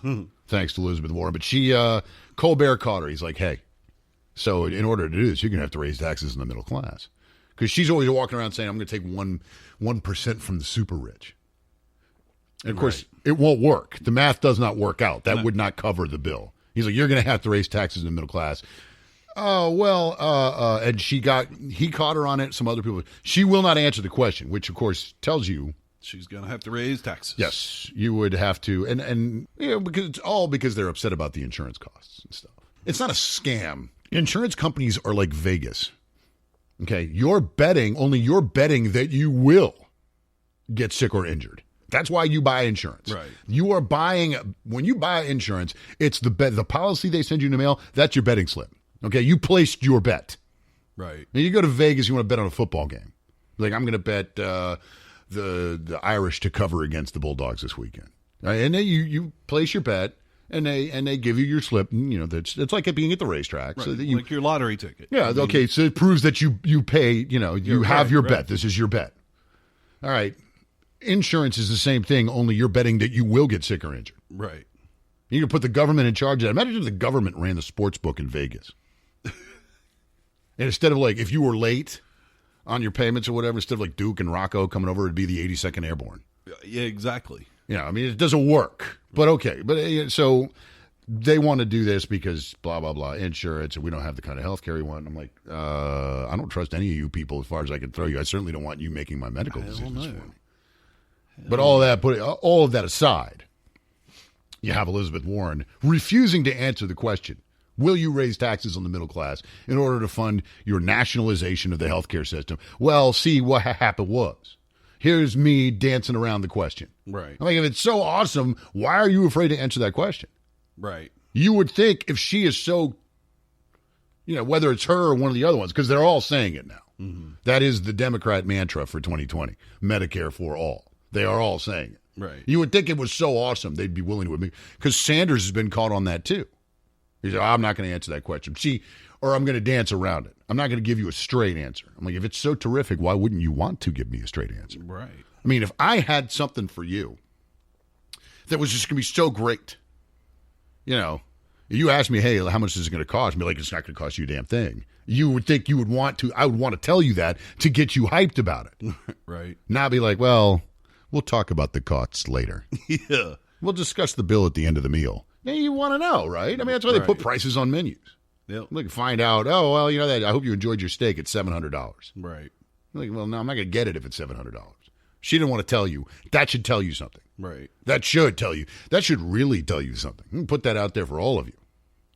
Speaker 13: thanks to Elizabeth Warren. But Colbert caught her. He's like, hey, so in order to do this, you're going to have to raise taxes in the middle class. Because she's always walking around saying, I'm going to take 1% from the super rich. And, of course, it won't work. The math does not work out. That would not cover the bill. He's like, you're going to have to raise taxes in the middle class. Oh, well, and he caught her on it. Some other people. She will not answer the question, which, of course, tells you.
Speaker 14: She's going to have to raise taxes.
Speaker 13: Yes, you would have to. And because it's all because they're upset about the insurance costs and stuff. It's not a scam. Insurance companies are like Vegas. Okay, you're betting that you will get sick or injured. That's why you buy insurance.
Speaker 14: Right.
Speaker 13: You are buying, when you buy insurance, it's the policy they send you in the mail, that's your betting slip. Okay, you placed your bet.
Speaker 14: Right.
Speaker 13: And you go to Vegas, you want to bet on a football game. Like, I'm going to bet the Irish to cover against the Bulldogs this weekend. Right? And then you place your bet, and they give you your slip. And, it's like it being at the racetrack.
Speaker 14: Right.
Speaker 13: So that
Speaker 14: like your lottery ticket.
Speaker 13: Yeah, okay, so it proves that you pay, you have your bet. This is your bet. All right. Insurance is the same thing, only you're betting that you will get sick or injured.
Speaker 14: Right.
Speaker 13: You can put the government in charge of that. Imagine if the government ran the sports book in Vegas. And instead of if you were late on your payments or whatever, instead of Duke and Rocco coming over, it'd be the 82nd Airborne.
Speaker 14: Yeah, exactly.
Speaker 13: It doesn't work. But okay. But so they want to do this because blah, blah, blah, insurance, and we don't have the kind of health care we want. I'm like, I don't trust any of you people as far as I can throw you. I certainly don't want you making my medical decisions for me. But all of that aside, you have Elizabeth Warren refusing to answer the question, will you raise taxes on the middle class in order to fund your nationalization of the healthcare system? Well, see, what happened was, here's me dancing around the question.
Speaker 14: Right.
Speaker 13: I'm like, if it's so awesome, why are you afraid to answer that question?
Speaker 14: Right.
Speaker 13: You would think if she is so, whether it's her or one of the other ones, because they're all saying it now.
Speaker 14: Mm-hmm.
Speaker 13: That is the Democrat mantra for 2020, Medicare for all. They are all saying it.
Speaker 14: Right.
Speaker 13: You would think it was so awesome they'd be willing to admit, because Sanders has been caught on that too. He said, I'm not going to answer that question. Or I'm going to dance around it. I'm not going to give you a straight answer. I'm like, if it's so terrific, why wouldn't you want to give me a straight answer?
Speaker 14: Right.
Speaker 13: I mean, if I had something for you that was just going to be so great, you asked me, hey, how much is it going to cost? I'd be like, it's not going to cost you a damn thing. You would think I would want to tell you that to get you hyped about it.
Speaker 14: Right.
Speaker 13: Not be like, well, we'll talk about the costs later.
Speaker 14: Yeah.
Speaker 13: We'll discuss the bill at the end of the meal. Now, you want to know, right? I mean, that's why they put prices on menus.
Speaker 14: Yep.
Speaker 13: We can find out, oh, well, that. I hope you enjoyed your steak at $700.
Speaker 14: Right.
Speaker 13: Like, well, no, I'm not going to get it if it's $700. She didn't want to tell you. That should tell you something.
Speaker 14: Right.
Speaker 13: That should tell you. That should really tell you something. You can put that out there for all of you.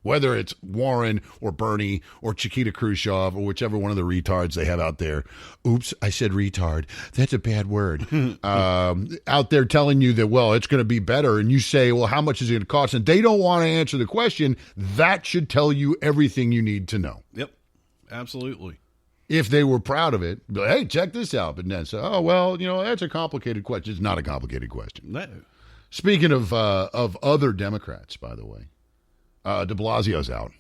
Speaker 13: Whether it's Warren or Bernie or Chiquita Khrushchev or whichever one of the retards they have out there. Oops, I said retard. That's a bad word. Out there telling you that, well, it's going to be better. And you say, well, how much is it going to cost? And they don't want to answer the question. That should tell you everything you need to know.
Speaker 14: Yep, absolutely.
Speaker 13: If they were proud of it, be like, hey, check this out. But then say, oh, well, that's a complicated question. It's not a complicated question.
Speaker 14: No.
Speaker 13: Speaking of other Democrats, by the way. De Blasio's out.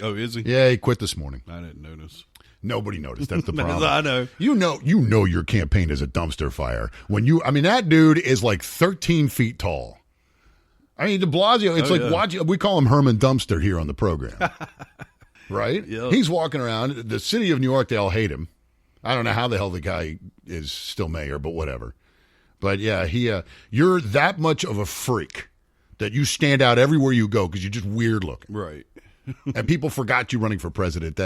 Speaker 14: Oh, is he?
Speaker 13: Yeah, he quit this morning.
Speaker 14: I didn't notice.
Speaker 13: Nobody noticed. That's the problem.
Speaker 14: I know.
Speaker 13: You know your campaign is a dumpster fire. That dude is like 13 feet tall. I mean, de Blasio, it's watching. We call him Herman Dumpster here on the program. Right?
Speaker 14: Yep.
Speaker 13: He's walking around. The city of New York, they all hate him. I don't know how the hell the guy is still mayor, but whatever. But yeah, you're that much of a freak that you stand out everywhere you go because you're just weird looking.
Speaker 14: Right.
Speaker 13: And people forgot you running for president.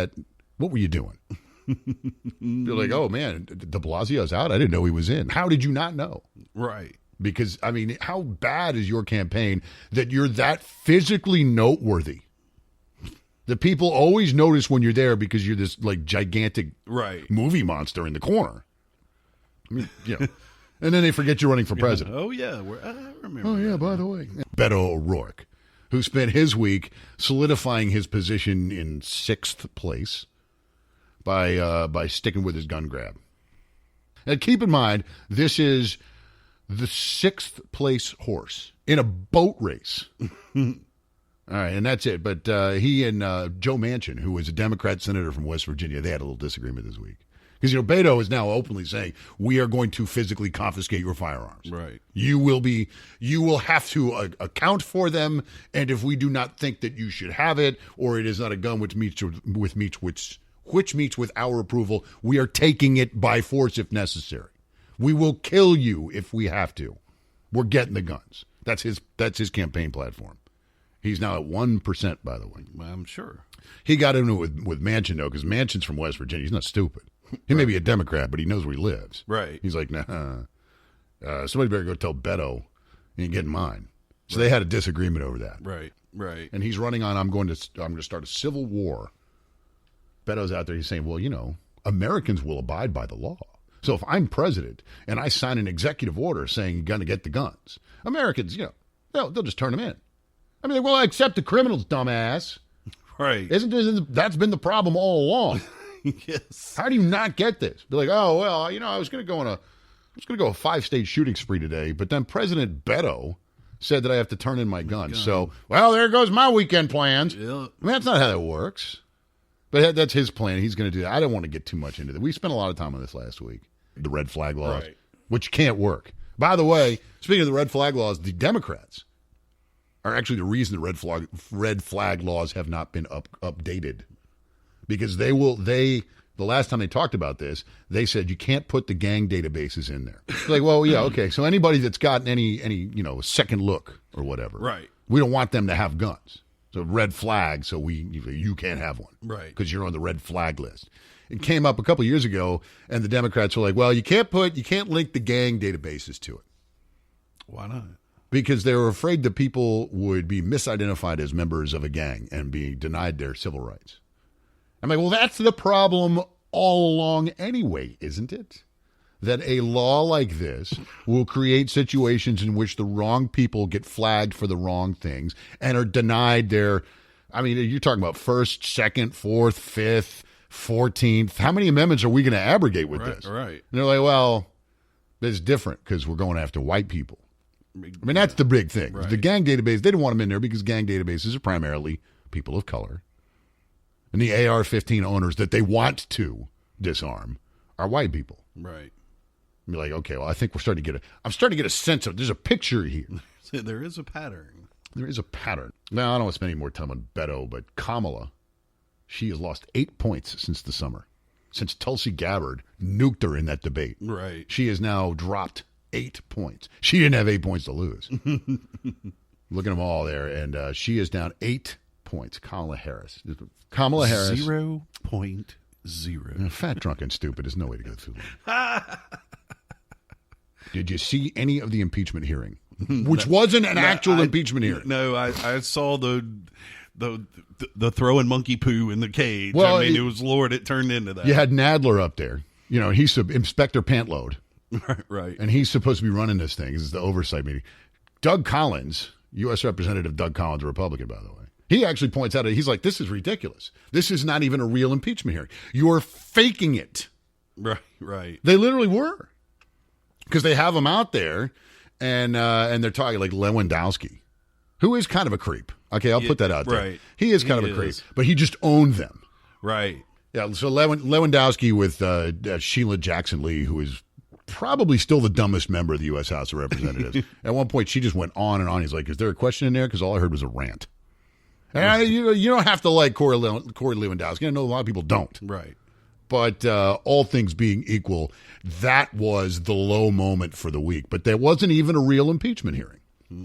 Speaker 13: What were you doing? You're like, oh, man, de Blasio's out. I didn't know he was in. How did you not know?
Speaker 14: Right.
Speaker 13: Because, I mean, how bad is your campaign that you're that physically noteworthy? The people always notice when you're there because you're this, gigantic
Speaker 14: right
Speaker 13: movie monster in the corner. I mean, And then they forget you're running for president.
Speaker 14: Oh, yeah. I remember.
Speaker 13: Oh, yeah, by the way. Beto O'Rourke, who spent his week solidifying his position in 6th place by sticking with his gun grab. And keep in mind, this is the 6th place horse in a boat race. All right, and that's it. But he and Joe Manchin, who was a Democrat senator from West Virginia, they had a little disagreement this week. Because, Beto is now openly saying, we are going to physically confiscate your firearms.
Speaker 14: Right.
Speaker 13: You will have to account for them, and if we do not think that you should have it, or it is not a gun which meets with our approval, we are taking it by force if necessary. We will kill you if we have to. We're getting the guns. That's his campaign platform. He's now at 1%, by the way.
Speaker 14: I'm sure.
Speaker 13: He got into it with Manchin, though, because Manchin's from West Virginia. He's not stupid. He may be a Democrat, but he knows where he lives.
Speaker 14: Right.
Speaker 13: He's like, nah. Somebody better go tell Beto he ain't getting mine. So they had a disagreement over that.
Speaker 14: Right.
Speaker 13: And he's running on, I'm going to start a civil war. Beto's out there. He's saying, well, Americans will abide by the law. So if I'm president and I sign an executive order saying you're going to get the guns, Americans, they'll just turn them in. I mean, well, accept the criminals, dumbass.
Speaker 14: Right.
Speaker 13: That's been the problem all along.
Speaker 14: Yes.
Speaker 13: How do you not get this? Be like, oh, well, I was going to go a 5-state shooting spree today, but then President Beto said that I have to turn in my guns. So, well, there goes my weekend plans.
Speaker 14: Yeah.
Speaker 13: I mean, that's not how that works. But that's his plan. He's going to do that. I don't want to get too much into that. We spent a lot of time on this last week, the red flag laws, which can't work. By the way, speaking of the red flag laws, the Democrats are actually the reason the red flag laws have not been updated. Because the last time they talked about this, they said you can't put the gang databases in there. It's like, well, yeah, okay. So anybody that's gotten any second look or whatever,
Speaker 14: right?
Speaker 13: We don't want them to have guns. So red flag, so you can't have one,
Speaker 14: right?
Speaker 13: Because you're on the red flag list. It came up a couple years ago, and the Democrats were like, well, you can't link the gang databases to it.
Speaker 14: Why not?
Speaker 13: Because they were afraid that people would be misidentified as members of a gang and be denied their civil rights. I'm like, well, that's the problem all along anyway, isn't it? That a law like this will create situations in which the wrong people get flagged for the wrong things and are denied their, you're talking about 1st, 2nd, 4th, 5th, 14th. How many amendments are we going to abrogate with this?
Speaker 14: Right.
Speaker 13: And they're like, well, it's different because we're going after white people. I mean, that's the big thing. Right. The gang database, they didn't want them in there because gang databases are primarily people of color. And the AR-15 owners that they want to disarm are white people.
Speaker 14: Right.
Speaker 13: Be like, okay, well, I think I'm starting to get a sense of, there's a picture here.
Speaker 14: There is a pattern.
Speaker 13: There is a pattern. Now, I don't want to spend any more time on Beto, but Kamala, she has lost 8 points since the summer. Since Tulsi Gabbard nuked her in that debate.
Speaker 14: Right.
Speaker 13: She has now dropped 8 points. She didn't have 8 points to lose. Look at them all there. And she is down 8 points. Kamala Harris.
Speaker 14: 0.0.
Speaker 13: Fat, drunk, and stupid is no way to go through that. Did you see any of the impeachment hearing? Which wasn't an actual impeachment hearing.
Speaker 14: No, I saw the throwing monkey poo in the cage.
Speaker 13: Well,
Speaker 14: it was Lord, it turned into that.
Speaker 13: You had Nadler up there. He's Inspector Pantload.
Speaker 14: Right.
Speaker 13: And he's supposed to be running this thing. This is the oversight meeting. Doug Collins, U.S. Representative Doug Collins, a Republican, by the way. He actually points out, he's like, this is ridiculous. This is not even a real impeachment hearing. You're faking it.
Speaker 14: Right.
Speaker 13: They literally were. Because they have them out there, and they're talking like Lewandowski, who is kind of a creep. Okay, I'll put that out there.
Speaker 14: Right.
Speaker 13: He is kind of a creep, but he just owned them.
Speaker 14: Right.
Speaker 13: Yeah, so Lewandowski with Sheila Jackson Lee, who is probably still the dumbest member of the U.S. House of Representatives. At one point, she just went on and on. He's like, is there a question in there? Because all I heard was a rant. And you don't have to like Corey Lewandowski. I know a lot of people don't.
Speaker 14: Right.
Speaker 13: But all things being equal, that was the low moment for the week. But there wasn't even a real impeachment hearing.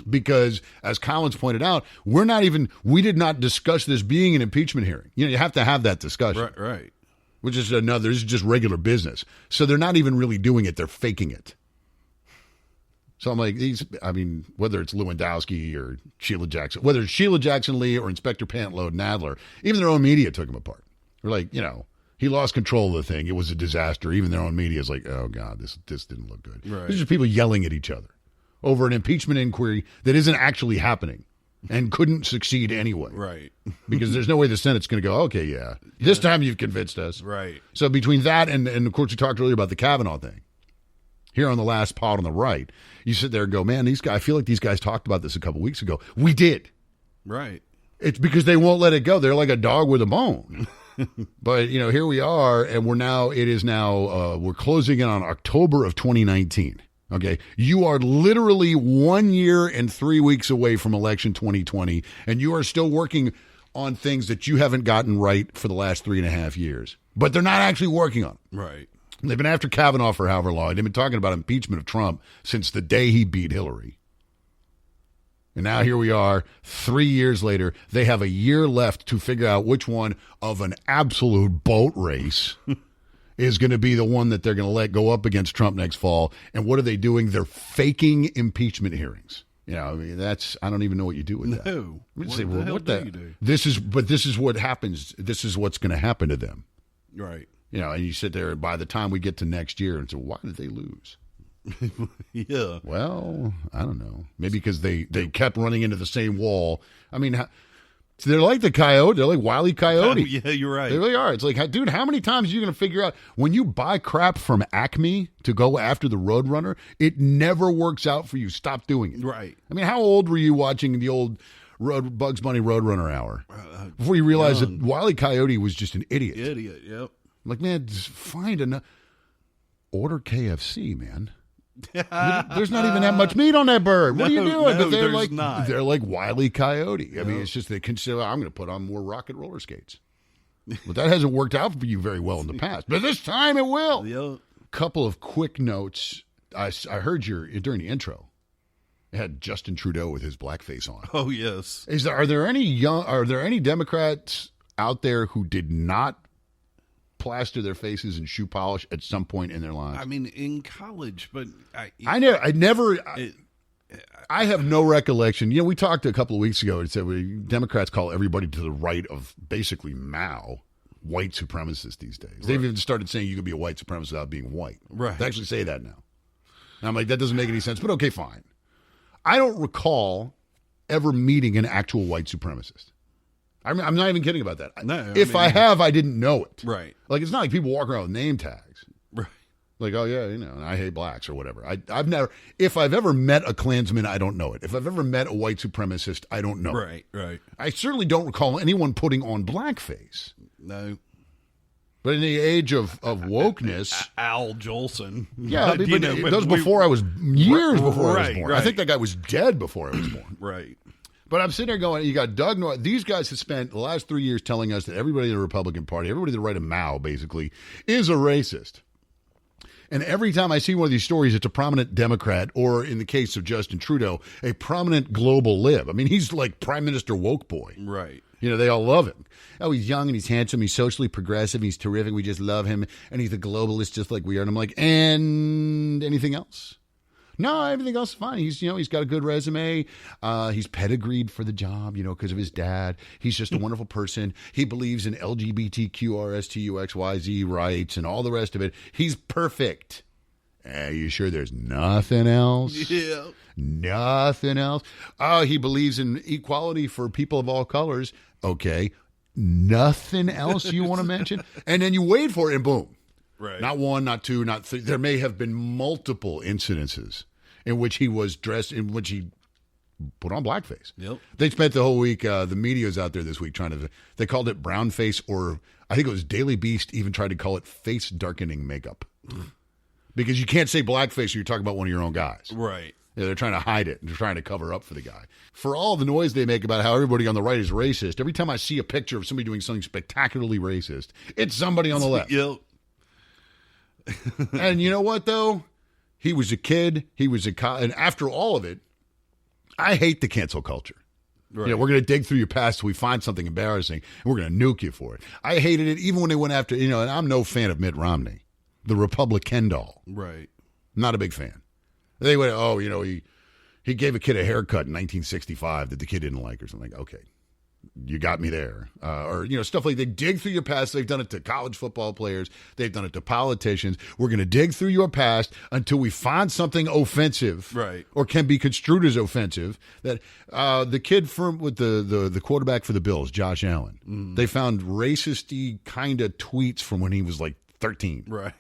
Speaker 13: Because, as Collins pointed out, we did not discuss this being an impeachment hearing. You have to have that discussion.
Speaker 14: Right.
Speaker 13: Which is this is just regular business. So they're not even really doing it. They're faking it. So I'm like, whether it's Lewandowski or Sheila Jackson, whether it's Sheila Jackson Lee or Inspector Pantload Nadler, even their own media took them apart. We're like, He lost control of the thing. It was a disaster. Even their own media is like, oh, God, this didn't look good.
Speaker 14: Right.
Speaker 13: These are people yelling at each other over an impeachment inquiry that isn't actually happening and couldn't succeed anyway.
Speaker 14: Right.
Speaker 13: Because there's no way the Senate's going to go, okay, yeah, this time you've convinced us.
Speaker 14: Right.
Speaker 13: So between that and of course, we talked earlier about the Kavanaugh thing. Here on the last pod on the right, you sit there and go, man, these guys, I feel like these guys talked about this a couple weeks ago. We did.
Speaker 14: Right.
Speaker 13: It's because they won't let it go. They're like a dog with a bone. But, here we are, and we're closing in on October of 2019. Okay. You are literally 1 year and 3 weeks away from election 2020, and you are still working on things that you haven't gotten right for the last 3.5 years. But they're not actually working on them.
Speaker 14: Right.
Speaker 13: They've been after Kavanaugh for however long. They've been talking about impeachment of Trump since the day he beat Hillary. And now here we are, 3 years later. They have a year left to figure out which one of an absolute boat race is going to be the one that they're going to let go up against Trump next fall. And what are they doing? They're faking impeachment hearings. I don't even know what you do with that.
Speaker 14: No.
Speaker 13: What do you do? This is what happens. This is what's going to happen to them.
Speaker 14: Right.
Speaker 13: And you sit there, and by the time we get to next year, and say, why did they lose?
Speaker 14: Yeah.
Speaker 13: Well, I don't know. Maybe because they kept running into the same wall. I mean, they're like the coyote. They're like Wile E. Coyote.
Speaker 14: Yeah, you're right.
Speaker 13: They really are. It's like, dude, how many times are you going to figure out when you buy crap from Acme to go after the Roadrunner, it never works out for you. Stop doing it.
Speaker 14: Right.
Speaker 13: I mean, how old were you watching the old Bugs Bunny Roadrunner hour before you realized that Wile E. Coyote was just an idiot?
Speaker 14: Yep.
Speaker 13: I'm like, man, just find order KFC, man. There's not even that much meat on that bird. What are you doing?
Speaker 14: No,
Speaker 13: but they're like Wile E. Coyote. I mean, it's just they consider, I'm going to put on more rocket roller skates. But that hasn't worked out for you very well in the past. But this time it will.
Speaker 14: Yep.
Speaker 13: Couple of quick notes. I heard during the intro. It had Justin Trudeau with his blackface on.
Speaker 14: Oh yes.
Speaker 13: Are there any Democrats out there who did not plaster their faces in shoe polish at some point in their lives?
Speaker 14: I mean, in college, but I
Speaker 13: have no recollection. We talked a couple of weeks ago and said Democrats call everybody to the right of basically Mao white supremacists these days. They've even started saying you can be a white supremacist without being white.
Speaker 14: Right.
Speaker 13: They actually say that now. And I'm like, that doesn't make any sense, but okay, fine. I don't recall ever meeting an actual white supremacist. I'm not even kidding about that.
Speaker 14: No,
Speaker 13: I have, I didn't know it.
Speaker 14: Right.
Speaker 13: Like, it's not like people walk around with name tags.
Speaker 14: Right.
Speaker 13: Like, oh, yeah, I hate blacks or whatever. I've never, if I've ever met a Klansman, I don't know it. If I've ever met a white supremacist, I don't know it.
Speaker 14: Right.
Speaker 13: I certainly don't recall anyone putting on blackface.
Speaker 14: No.
Speaker 13: But in the age of wokeness.
Speaker 14: Al Jolson.
Speaker 13: Yeah, but that was before I was, years before I was born.
Speaker 14: Right.
Speaker 13: I think that guy was dead before I was born.
Speaker 14: Right.
Speaker 13: But I'm sitting there going, you got Doug North. These guys have spent the last 3 years telling us that everybody in the Republican Party, everybody to the right of Mao, basically, is a racist. And every time I see one of these stories, it's a prominent Democrat, or in the case of Justin Trudeau, a prominent global lib. I mean, he's like Prime Minister woke boy.
Speaker 14: Right.
Speaker 13: They all love him. Oh, he's young and he's handsome. He's socially progressive. He's terrific. We just love him. And he's a globalist just like we are. And I'm like, and anything else? No, everything else is fine. He's got a good resume. He's pedigreed for the job, because of his dad. He's just a wonderful person. He believes in LGBTQRSTUXYZ rights and all the rest of it. He's perfect. Are you sure there's nothing else?
Speaker 14: Yeah.
Speaker 13: Nothing else? Oh, he believes in equality for people of all colors. Okay. Nothing else you want to mention? And then you wait for it and boom.
Speaker 14: Right.
Speaker 13: Not one, not two, not three. There may have been multiple incidences in which he was dressed, in which he put on blackface.
Speaker 14: Yep.
Speaker 13: They spent the whole week, the media's out there this week they called it brown face, or I think it was Daily Beast even tried to call it face darkening makeup. Because you can't say blackface or you're talking about one of your own guys.
Speaker 14: Right.
Speaker 13: Yeah, they're trying to hide it and they're trying to cover up for the guy. For all the noise they make about how everybody on the right is racist, every time I see a picture of somebody doing something spectacularly racist, it's somebody on the left.
Speaker 14: Yep.
Speaker 13: And you know what, though? He was a kid. He was and after all of it, I hate the cancel culture.
Speaker 14: Right.
Speaker 13: We're going to dig through your past till we find something embarrassing, and we're going to nuke you for it. I hated it even when they went after, and I'm no fan of Mitt Romney, the Republican doll.
Speaker 14: Right.
Speaker 13: Not a big fan. They went, he gave a kid a haircut in 1965 that the kid didn't like or something. Okay. you got me there. Or, stuff like they dig through your past. They've done it to college football players. They've done it to politicians. We're going to dig through your past until we find something offensive,
Speaker 14: right,
Speaker 13: or can be construed as offensive. That the kid with the quarterback for the Bills, Josh Allen, they found racist-y kind of tweets from when he was like 13.
Speaker 14: Right.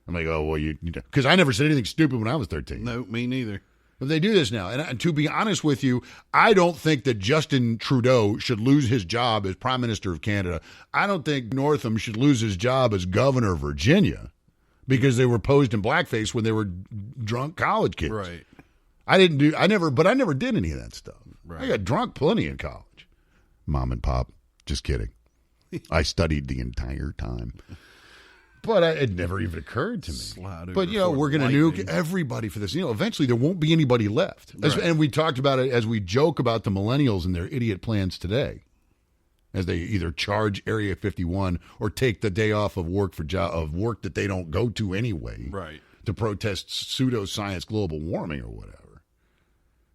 Speaker 13: I'm like, oh, well, because I never said anything stupid when I was 13.
Speaker 14: No, me neither.
Speaker 13: But they do this now. And to be honest with you, I don't think that Justin Trudeau should lose his job as Prime Minister of Canada. I don't think Northam should lose his job as Governor of Virginia because they were posed in blackface when they were drunk college kids.
Speaker 14: Right.
Speaker 13: I never did any of that stuff.
Speaker 14: Right.
Speaker 13: I got drunk plenty in college. Mom and Pop. Just kidding. I studied the entire time. But it never even occurred to me. But, we're going to nuke everybody for this. Eventually there won't be anybody left. Right. And we talked about it as we joke about the millennials and their idiot plans today, as they either charge Area 51 or take the day off of work work that they don't go to anyway,
Speaker 14: right,
Speaker 13: to protest pseudoscience global warming or whatever.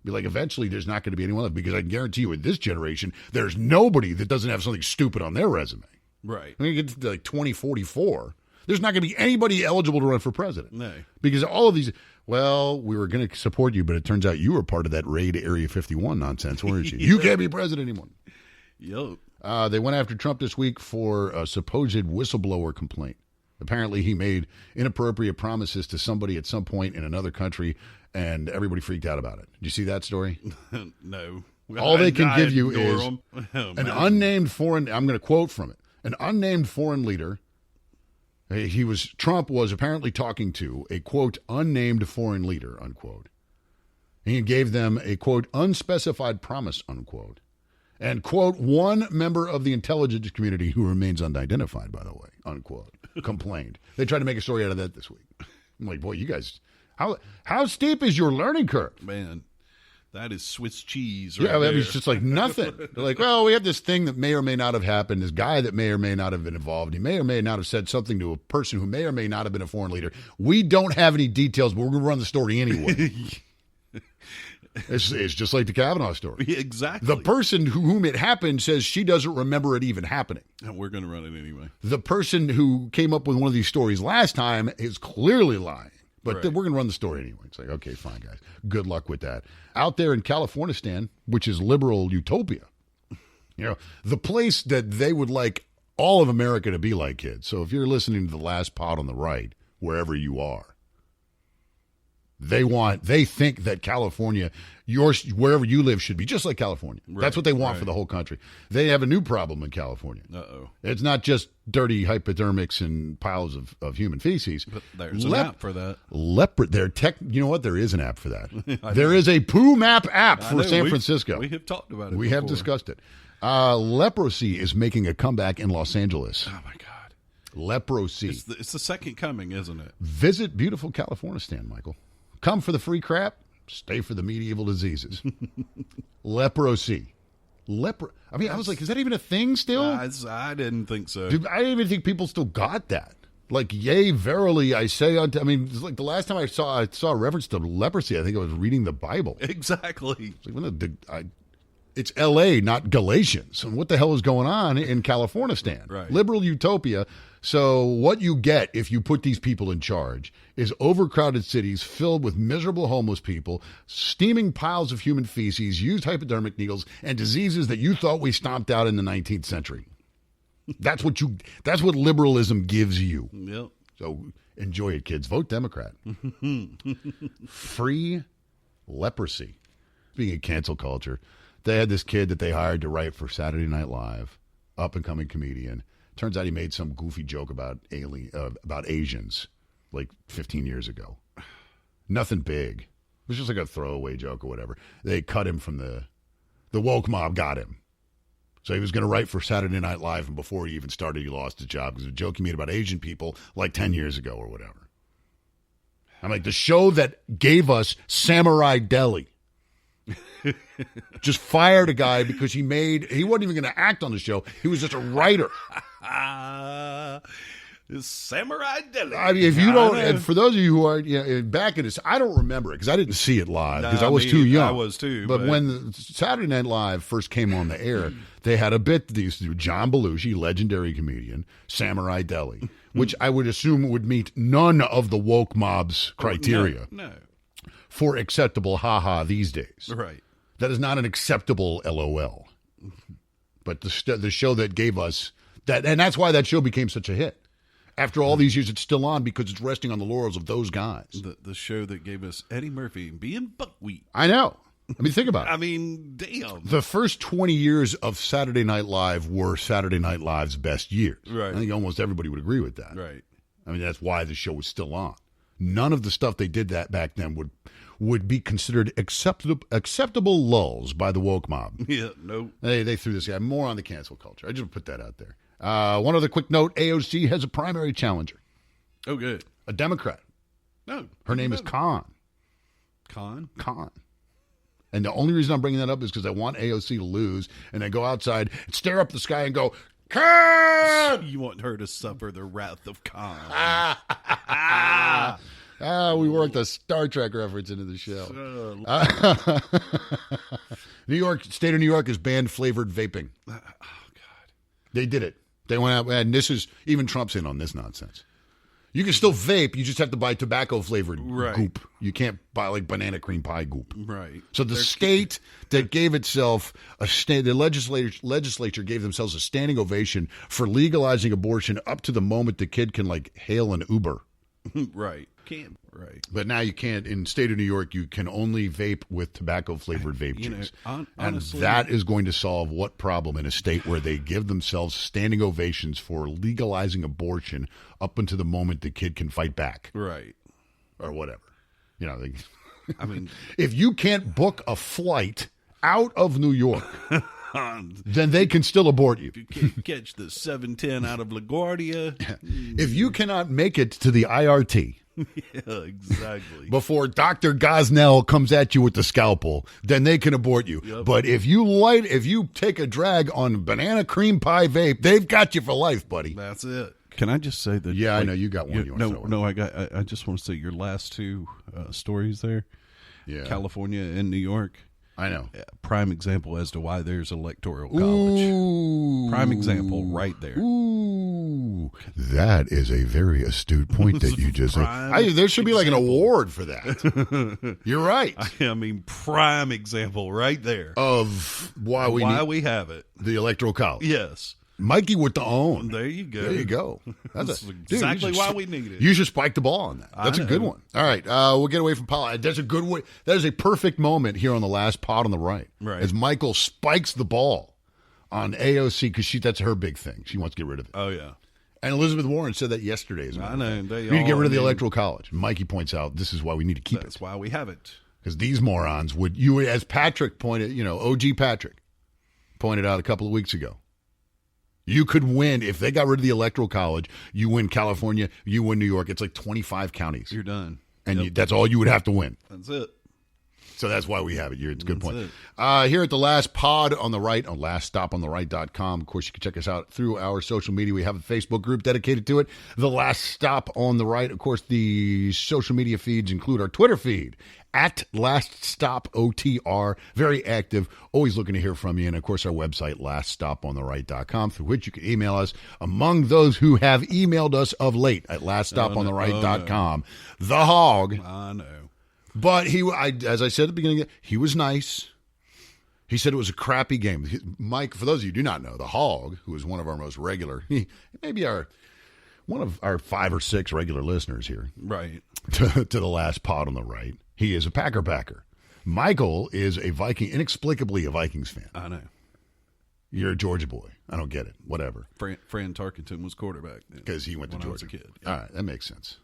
Speaker 13: Be like, eventually there's not going to be anyone left, because I guarantee you in this generation, there's nobody that doesn't have something stupid on their resume.
Speaker 14: Right.
Speaker 13: When you get to like 2044, there's not going to be anybody eligible to run for president.
Speaker 14: No.
Speaker 13: Because all of these, well, we were going to support you, but it turns out you were part of that raid to Area 51 nonsense, weren't you? You can't be president anymore.
Speaker 14: Yep.
Speaker 13: They went after Trump this week for a supposed whistleblower complaint. Apparently he made inappropriate promises to somebody at some point in another country, and everybody freaked out about it. Did you see that story?
Speaker 14: No.
Speaker 13: All they can give you is an unnamed foreign, I'm going to quote from it, an unnamed foreign leader. Trump was apparently talking to a, quote, unnamed foreign leader, unquote. He gave them a, quote, unspecified promise, unquote. And, quote, one member of the intelligence community who remains unidentified, by the way, unquote, complained. They tried to make a story out of that this week. I'm like, boy, you guys, how steep is your learning curve?
Speaker 14: Man, that is Swiss cheese.
Speaker 13: Right, it's just like nothing. They're like, well, we have this thing that may or may not have happened, this guy that may or may not have been involved. He may or may not have said something to a person who may or may not have been a foreign leader. We don't have any details, but we're going to run the story anyway. It's just like the Kavanaugh story.
Speaker 14: Exactly.
Speaker 13: The person whom it happened says she doesn't remember it even happening.
Speaker 14: And we're going to run it anyway.
Speaker 13: The person who came up with one of these stories last time is clearly lying. But
Speaker 14: right.
Speaker 13: We're going to run the story anyway. It's like, okay, fine, guys. Good luck with that. Out there in Californistan, which is liberal utopia, the place that they would like all of America to be like, kids. So if you're listening to the last pod on the right, wherever you are, they think that California, wherever you live, should be just like California. Right, that's what they want for the whole country. They have a new problem in California.
Speaker 14: Uh-oh.
Speaker 13: It's not just dirty hypodermics and piles of human feces.
Speaker 14: But there's an app for that.
Speaker 13: You know what? There is an app for that. There is a poo map app for San Francisco.
Speaker 14: We have talked about it.
Speaker 13: We have discussed it. Leprosy is making a comeback in Los Angeles.
Speaker 14: Oh, my God.
Speaker 13: Leprosy.
Speaker 14: It's the second coming, isn't it?
Speaker 13: Visit beautiful Californistan, Michael. Come for the free crap, stay for the medieval diseases. Leprosy. I mean, I was like, is that even a thing still?
Speaker 14: I didn't think so.
Speaker 13: Dude, I didn't even think people still got that. Like, yea, verily, I say unto... I mean, it's like the last time I saw a reference to leprosy, I think I was reading the Bible.
Speaker 14: Exactly.
Speaker 13: It's like, it's L.A., not Galatians. And what the hell is going on in Californistan?
Speaker 14: Right.
Speaker 13: Liberal utopia. So what you get if you put these people in charge is overcrowded cities filled with miserable homeless people, steaming piles of human feces, used hypodermic needles, and diseases that you thought we stomped out in the 19th century. That's what liberalism gives you.
Speaker 14: Yep.
Speaker 13: So enjoy it, kids. Vote Democrat. Free leprosy. Speaking of cancel culture, they had this kid that they hired to write for Saturday Night Live, up-and-coming comedian. Turns out he made some goofy joke about Asians like 15 years ago. Nothing big. It was just like a throwaway joke or whatever. They cut him from the woke mob got him. So he was going to write for Saturday Night Live, and before he even started, he lost his job because of a joke he made about Asian people like 10 years ago or whatever. I'm like, the show that gave us Samurai Deli just fired a guy because he wasn't even going to act on the show. He was just a writer.
Speaker 14: It's Samurai Deli.
Speaker 13: I mean, if you don't, and for those of you who are back in this, I don't remember it because I didn't see it live because I was too young.
Speaker 14: I was too.
Speaker 13: But when Saturday Night Live first came on the air, they had a bit that used to do John Belushi, legendary comedian, Samurai Deli, which I would assume would meet none of the woke mob's criteria
Speaker 14: No.
Speaker 13: for acceptable haha these days.
Speaker 14: Right.
Speaker 13: That is not an acceptable LOL. But the show that gave us that, and that's why that show became such a hit. After all these years, it's still on because it's resting on the laurels of those guys.
Speaker 14: The show that gave us Eddie Murphy being buckwheat.
Speaker 13: I know. I mean, think about it.
Speaker 14: I mean, damn.
Speaker 13: The first 20 years of Saturday Night Live were Saturday Night Live's best years.
Speaker 14: Right.
Speaker 13: I think almost everybody would agree with that.
Speaker 14: Right.
Speaker 13: I mean, that's why the show was still on. None of the stuff they did that back then would be considered acceptable lulls by the woke mob.
Speaker 14: Yeah, no.
Speaker 13: They threw this guy more on the cancel culture. I just put that out there. One other quick note, AOC has a primary challenger.
Speaker 14: Oh, good.
Speaker 13: A Democrat.
Speaker 14: No.
Speaker 13: Her name is Khan.
Speaker 14: Khan?
Speaker 13: Khan. And the only reason I'm bringing that up is because I want AOC to lose and then go outside and stare up the sky and go, Khan!
Speaker 14: You want her to suffer the wrath of Khan.
Speaker 13: We worked a Star Trek reference into the show. State of New York has banned flavored vaping.
Speaker 14: Oh, God.
Speaker 13: They did it. They went out, and this is, even Trump's in on this nonsense. You can still vape, you just have to buy tobacco-flavored goop. You can't buy, like, banana cream pie goop.
Speaker 14: Right.
Speaker 13: So the state that gave itself, the legislature gave themselves a standing ovation for legalizing abortion up to the moment the kid can, like, hail an Uber.
Speaker 14: Right. Can't. Right.
Speaker 13: But now you can't. In the state of New York, you can only vape with tobacco-flavored vape juice.
Speaker 14: Honestly,
Speaker 13: and that is going to solve what problem in a state where they give themselves standing ovations for legalizing abortion up until the moment the kid can fight back.
Speaker 14: Right.
Speaker 13: Or whatever. You know,
Speaker 14: I mean,
Speaker 13: if you can't book a flight out of New York, then they can still abort you.
Speaker 14: If you can't catch the 710 out of LaGuardia.
Speaker 13: If you cannot make it to the IRT.
Speaker 14: Yeah, exactly.
Speaker 13: Before Dr. Gosnell comes at you with the scalpel, then they can abort you.
Speaker 14: Yep.
Speaker 13: But if you take a drag on banana cream pie vape, they've got you for life, buddy.
Speaker 14: That's it. Can I just say that?
Speaker 13: Yeah, I know you got one.
Speaker 14: I just want to say your last two stories there.
Speaker 13: Yeah,
Speaker 14: California and New York.
Speaker 13: I know.
Speaker 14: Prime example as to why there's electoral college.
Speaker 13: Ooh.
Speaker 14: Prime example right there.
Speaker 13: Ooh, that is a very astute point that you just said. There should be like an award for that. You're right.
Speaker 14: I mean, prime example right there
Speaker 13: of why we
Speaker 14: have it.
Speaker 13: The electoral college.
Speaker 14: Yes.
Speaker 13: Mikey with the own.
Speaker 14: There you go.
Speaker 13: There you go.
Speaker 14: That's exactly why we need it.
Speaker 13: You should spike the ball on that. That's a good one. All right. We'll get away from politics. That's a good way. That is a perfect moment here on the last pod on the right.
Speaker 14: Right.
Speaker 13: As Michael spikes the ball on AOC because that's her big thing. She wants to get rid of it.
Speaker 14: Oh, yeah.
Speaker 13: And Elizabeth Warren said that yesterday.
Speaker 14: I know.
Speaker 13: We need to get rid of the electoral college. Mikey points out this is why we need to keep it.
Speaker 14: That's why we have it.
Speaker 13: Because these morons as Patrick pointed, OG Patrick pointed out a couple of weeks ago. You could win if they got rid of the electoral college. You win California. You win New York. It's like 25 counties.
Speaker 14: You're done.
Speaker 13: And that's all you would have to win.
Speaker 14: That's it.
Speaker 13: So that's why we have it. It's a good point. Here at the last pod on the right, on laststopontheright.com. Of course, you can check us out through our social media. We have a Facebook group dedicated to it. The Last Stop on the Right. Of course, the social media feeds include our Twitter feed at Last Stop OTR. Very active. Always looking to hear from you. And, of course, our website, laststopontheright.com, through which you can email us. Among those who have emailed us of late at laststopontheright.com, the Hog.
Speaker 14: I know.
Speaker 13: But as I said at the beginning, he was nice. He said it was a crappy game. Mike, for those of you who do not know, the Hog, who is one of our most regular, maybe one of our 5 or 6 regular listeners here,
Speaker 14: right,
Speaker 13: to the last pod on the right, he is a Packer. Michael is a Viking, inexplicably a Vikings fan.
Speaker 14: I know.
Speaker 13: You're a Georgia boy. I don't get it. Whatever.
Speaker 14: Fran Tarkenton was quarterback
Speaker 13: because he went to Georgia.
Speaker 14: I was a kid. Yeah.
Speaker 13: All right, that makes sense.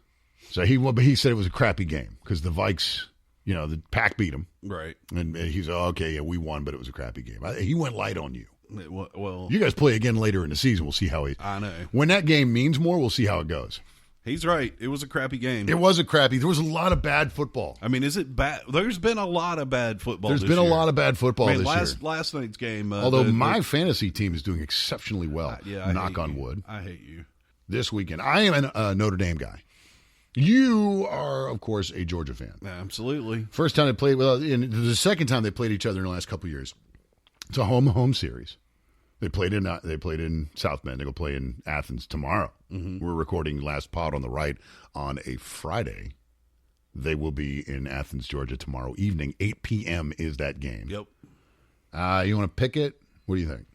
Speaker 13: So he said it was a crappy game because the Vikes, the Pack beat him.
Speaker 14: Right.
Speaker 13: And he's okay, yeah, we won, but it was a crappy game. He went light on you.
Speaker 14: Well,
Speaker 13: you guys play again later in the season. We'll see how
Speaker 14: I know.
Speaker 13: When that game means more, we'll see how it goes.
Speaker 14: He's right. It was a crappy game.
Speaker 13: It was a crappy. There was a lot of bad football.
Speaker 14: I mean, is it bad? There's been a lot of bad football.
Speaker 13: There's been a lot of bad football this year.
Speaker 14: Last night's game.
Speaker 13: Although my fantasy team is doing exceptionally well.
Speaker 14: Yeah,
Speaker 13: knock on wood.
Speaker 14: I hate you.
Speaker 13: this weekend. I am a Notre Dame guy. You are, of course, a Georgia fan.
Speaker 14: Absolutely.
Speaker 13: First time they played, the second time they played each other in the last couple of years. It's a home series. They played in South Bend. They're going to play in Athens tomorrow. Mm-hmm. We're recording last pod on the right on a Friday. They will be in Athens, Georgia tomorrow evening. 8 p.m. is that game.
Speaker 14: Yep.
Speaker 13: You want to pick it? What do you think?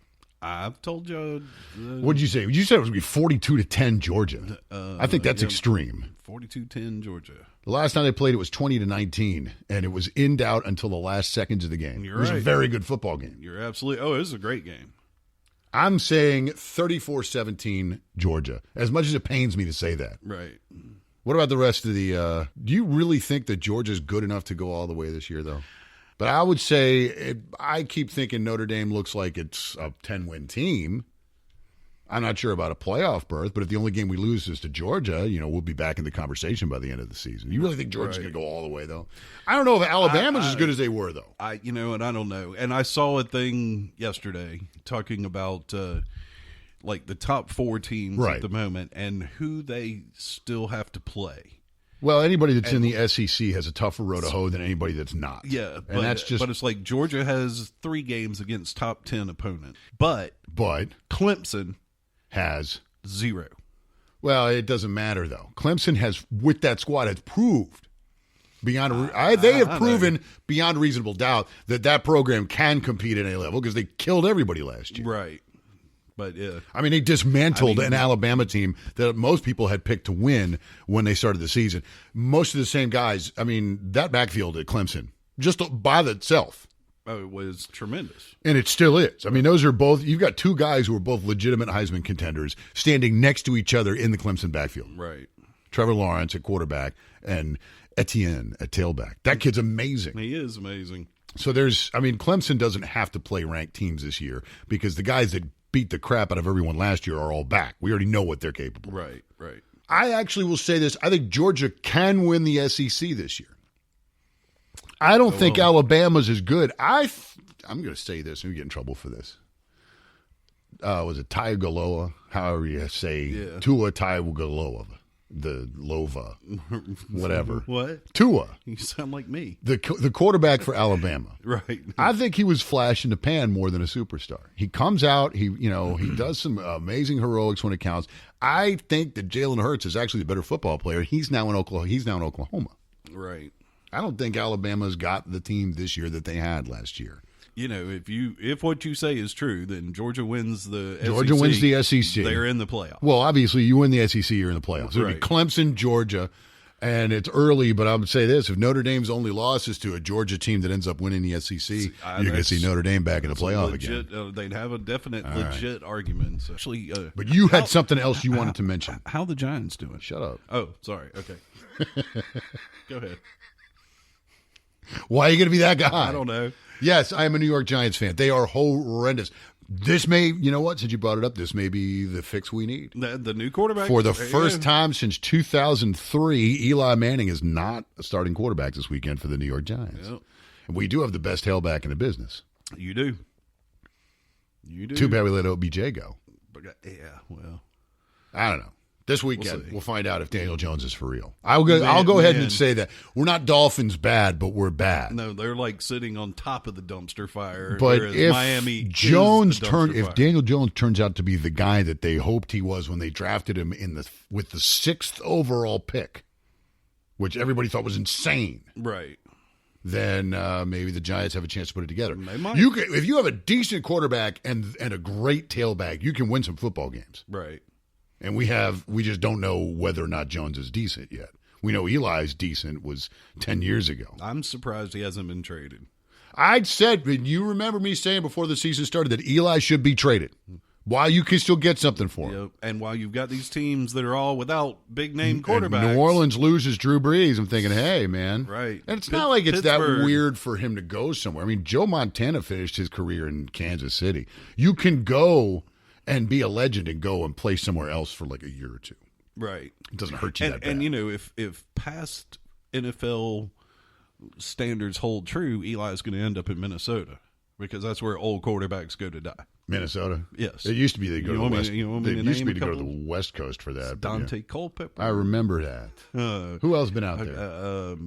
Speaker 14: I've told you.
Speaker 13: What did you say? You said it was going to be 42-10 Georgia. I think that's extreme.
Speaker 14: 42-10 Georgia.
Speaker 13: The last time they played, it was 20-19, and it was in doubt until the last seconds of the game. It was a very good football game.
Speaker 14: You're absolutely. Oh, it was a great game.
Speaker 13: I'm saying 34-17 Georgia, as much as it pains me to say that.
Speaker 14: Right.
Speaker 13: What about the rest of the do you really think that Georgia's good enough to go all the way this year, though? But I would say I keep thinking Notre Dame looks like it's a 10-win team. I'm not sure about a playoff berth, but if the only game we lose is to Georgia, we'll be back in the conversation by the end of the season. You really think Georgia's going to go all the way, though? I don't know if Alabama's as good as they were, though.
Speaker 14: I don't know. And I saw a thing yesterday talking about like the top 4 teams at the moment and who they still have to play.
Speaker 13: Well, anybody that's in the SEC has a tougher road to hoe than anybody that's not.
Speaker 14: Yeah,
Speaker 13: and that's just.
Speaker 14: But it's like Georgia has 3 games against top 10 opponents, but Clemson
Speaker 13: has
Speaker 14: 0.
Speaker 13: Well, it doesn't matter though. Clemson has, with that squad, has proved beyond. They have proven beyond reasonable doubt that program can compete at any level because they killed everybody last year.
Speaker 14: Right. But yeah,
Speaker 13: I mean, they dismantled an Alabama team that most people had picked to win when they started the season. Most of the same guys. I mean, that backfield at Clemson, just by itself.
Speaker 14: Oh, it was tremendous.
Speaker 13: And it still is. I mean, those are both, you've got 2 guys who are both legitimate Heisman contenders standing next to each other in the Clemson backfield.
Speaker 14: Right.
Speaker 13: Trevor Lawrence at quarterback and Etienne at tailback. That kid's amazing.
Speaker 14: He is amazing.
Speaker 13: So Clemson doesn't have to play ranked teams this year because the guys that beat the crap out of everyone last year are all back. We already know what they're capable of.
Speaker 14: Right.
Speaker 13: I actually will say this. I think Georgia can win the SEC this year. I don't think Alabama's as good. I'm going to say this. I'm going to get in trouble for this. Was it Tagovailoa? However you say Tua Tagovailoa. The Lova, whatever.
Speaker 14: What?
Speaker 13: Tua.
Speaker 14: You sound like me.
Speaker 13: The quarterback for Alabama.
Speaker 14: Right.
Speaker 13: I think he was flash in the pan more than a superstar. He comes out, he does some amazing heroics when it counts. I think that Jalen Hurts is actually the better football player. He's now in Oklahoma.
Speaker 14: Right.
Speaker 13: I don't think Alabama's got the team this year that they had last year.
Speaker 14: If what you say is true, then Georgia wins the SEC.
Speaker 13: Georgia wins the SEC.
Speaker 14: They're in the playoffs.
Speaker 13: Well, obviously, you win the SEC, you're in the playoffs. It would be Clemson, Georgia, and it's early, but I would say this. If Notre Dame's only loss is to a Georgia team that ends up winning the SEC, you're going to see Notre Dame back in the playoff again.
Speaker 14: They'd have a definite legit argument. So actually,
Speaker 13: but you had something else you wanted to mention.
Speaker 14: How the Giants doing?
Speaker 13: Shut up.
Speaker 14: Oh, sorry. Okay. Go ahead.
Speaker 13: Why are you going to be that guy?
Speaker 14: I don't know.
Speaker 13: Yes, I am a New York Giants fan. They are horrendous. This may, since you brought it up, this may be the fix we need.
Speaker 14: The new quarterback.
Speaker 13: For the first time since 2003, Eli Manning is not a starting quarterback this weekend for the New York Giants. Yep. And we do have the best tailback in the business.
Speaker 14: You do.
Speaker 13: Too bad we let OBJ go.
Speaker 14: Yeah, well.
Speaker 13: I don't know. This weekend, we'll find out if Daniel Jones is for real. I'll go ahead and say that. We're not Dolphins bad, but we're bad.
Speaker 14: No, they're like sitting on top of the dumpster fire.
Speaker 13: But if
Speaker 14: Miami
Speaker 13: if Daniel Jones turns out to be the guy that they hoped he was when they drafted him with the 6th overall pick, which everybody thought was insane.
Speaker 14: Right.
Speaker 13: Then maybe the Giants have a chance to put it together.
Speaker 14: They might.
Speaker 13: If you have a decent quarterback and a great tailback, you can win some football games.
Speaker 14: Right.
Speaker 13: And we just don't know whether or not Jones is decent yet. We know Eli's decent was 10 years ago.
Speaker 14: I'm surprised he hasn't been traded.
Speaker 13: I'd said, you remember me saying before the season started that Eli should be traded. While you can still get something for him.
Speaker 14: Yep. And while you've got these teams that are all without big-name quarterbacks.
Speaker 13: And New Orleans loses Drew Brees. I'm thinking, hey, man.
Speaker 14: Right.
Speaker 13: And it's not like it's that weird for him to go somewhere. I mean, Joe Montana finished his career in Kansas City. You can go and be a legend and go and play somewhere else for like a year or two.
Speaker 14: Right.
Speaker 13: It doesn't hurt you that bad.
Speaker 14: And, if past NFL standards hold true, Eli is going to end up in Minnesota. because that's where old quarterbacks go to die.
Speaker 13: Minnesota?
Speaker 14: Yes.
Speaker 13: It used to be they go to the West. It used to be to go to
Speaker 14: couple?
Speaker 13: the West Coast for that.
Speaker 14: Dante Culpepper.
Speaker 13: I remember that. Who else been out there?
Speaker 14: All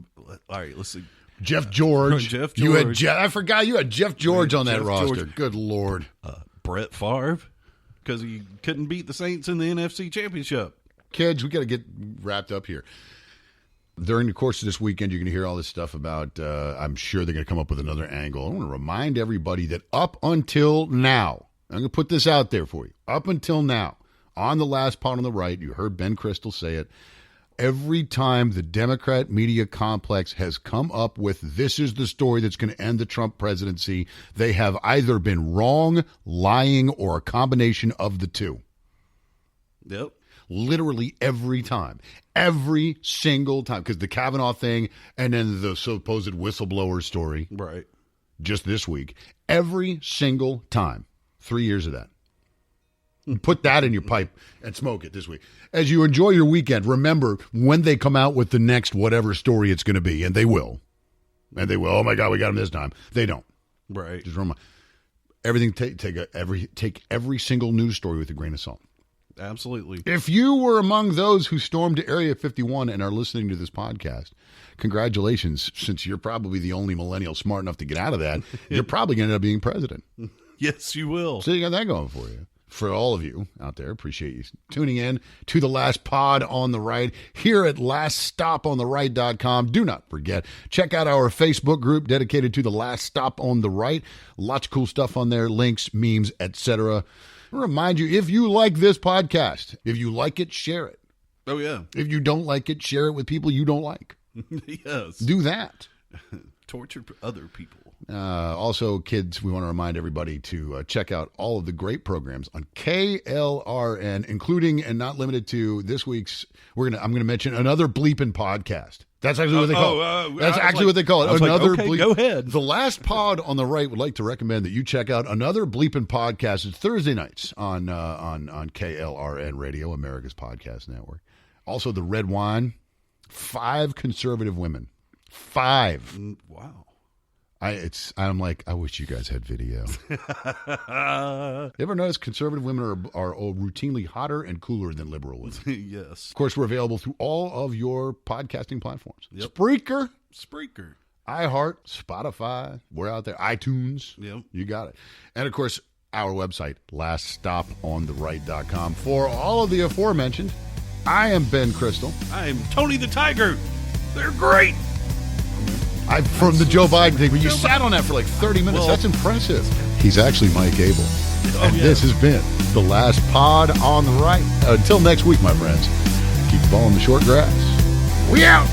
Speaker 14: right, let's see.
Speaker 13: Jeff George.
Speaker 14: Jeff George.
Speaker 13: You had I forgot you had Jeff George on that roster.
Speaker 14: George.
Speaker 13: Good Lord.
Speaker 14: Brett Favre, because he couldn't beat the Saints in the NFC Championship.
Speaker 13: Kids, we got to get wrapped up here. During the course of this weekend, you're going to hear all this stuff about, I'm sure they're going to come up with another angle. I want to remind everybody that up until now, I'm going to put this out there for you. Up until now, on the last pod on the right, you heard Ben Crystal say it, every time the Democrat media complex has come up with this is the story that's going to end the Trump presidency, they have either been wrong, lying, or a combination of the two.
Speaker 14: Yep.
Speaker 13: Literally every time. Every single time. Because the Kavanaugh thing and then the supposed whistleblower story.
Speaker 14: Right.
Speaker 13: Just this week. Every single time. 3 years of that. Put that in your pipe and smoke it this week. As you enjoy your weekend, remember when they come out with the next whatever story it's going to be, and they will. And they will. Oh my God, we got them this time. They don't.
Speaker 14: Right.
Speaker 13: Just remember. Everything, take every single news story with a grain of salt.
Speaker 14: Absolutely.
Speaker 13: If you were among those who stormed Area 51 and are listening to this podcast, congratulations, since you're probably the only millennial smart enough to get out of that, you're probably going to end up being president.
Speaker 14: Yes, you will.
Speaker 13: So you got that going for you. For all of you out there, appreciate you tuning in to the last pod on the right here at laststopontheright.com. Do not forget, check out our Facebook group dedicated to the Last Stop on the Right. Lots of cool stuff on there, links, memes, etc. Remind you, if you like this podcast, if you like it, share it.
Speaker 14: Oh, yeah.
Speaker 13: If you don't like it, share it with people you don't like.
Speaker 14: Yes.
Speaker 13: Do that.
Speaker 14: Torture other people.
Speaker 13: Also, kids, we want to remind everybody to check out all of the great programs on KLRN, including and not limited to this week's. I'm going to mention another bleeping podcast. That's actually what they call it. That's actually what they call it. Another
Speaker 14: okay, go ahead.
Speaker 13: The last pod on the right would like to recommend that you check out another bleeping podcast. It's Thursday nights on KLRN Radio, America's Podcast Network. Also, the Red Wine. 5 conservative women. 5.
Speaker 14: Wow.
Speaker 13: I'm like, I wish you guys had video. You ever notice conservative women are routinely hotter and cooler than liberal women?
Speaker 14: Yes.
Speaker 13: Of course, we're available through all of your podcasting platforms.
Speaker 14: Yep.
Speaker 13: Spreaker,
Speaker 14: iHeart,
Speaker 13: Spotify, we're out there. iTunes.
Speaker 14: Yep.
Speaker 13: You got it. And of course, our website, laststopontheright.com. For all of the aforementioned, I am Ben Crystal.
Speaker 14: I am Tony the Tiger. They're great.
Speaker 13: I'm from the Joe Biden thing, but you sat on that for like 30 minutes. That's impressive. He's actually Mike Abel. And this has been the last pod on the right. Until next week, my friends, keep following the short grass. We out.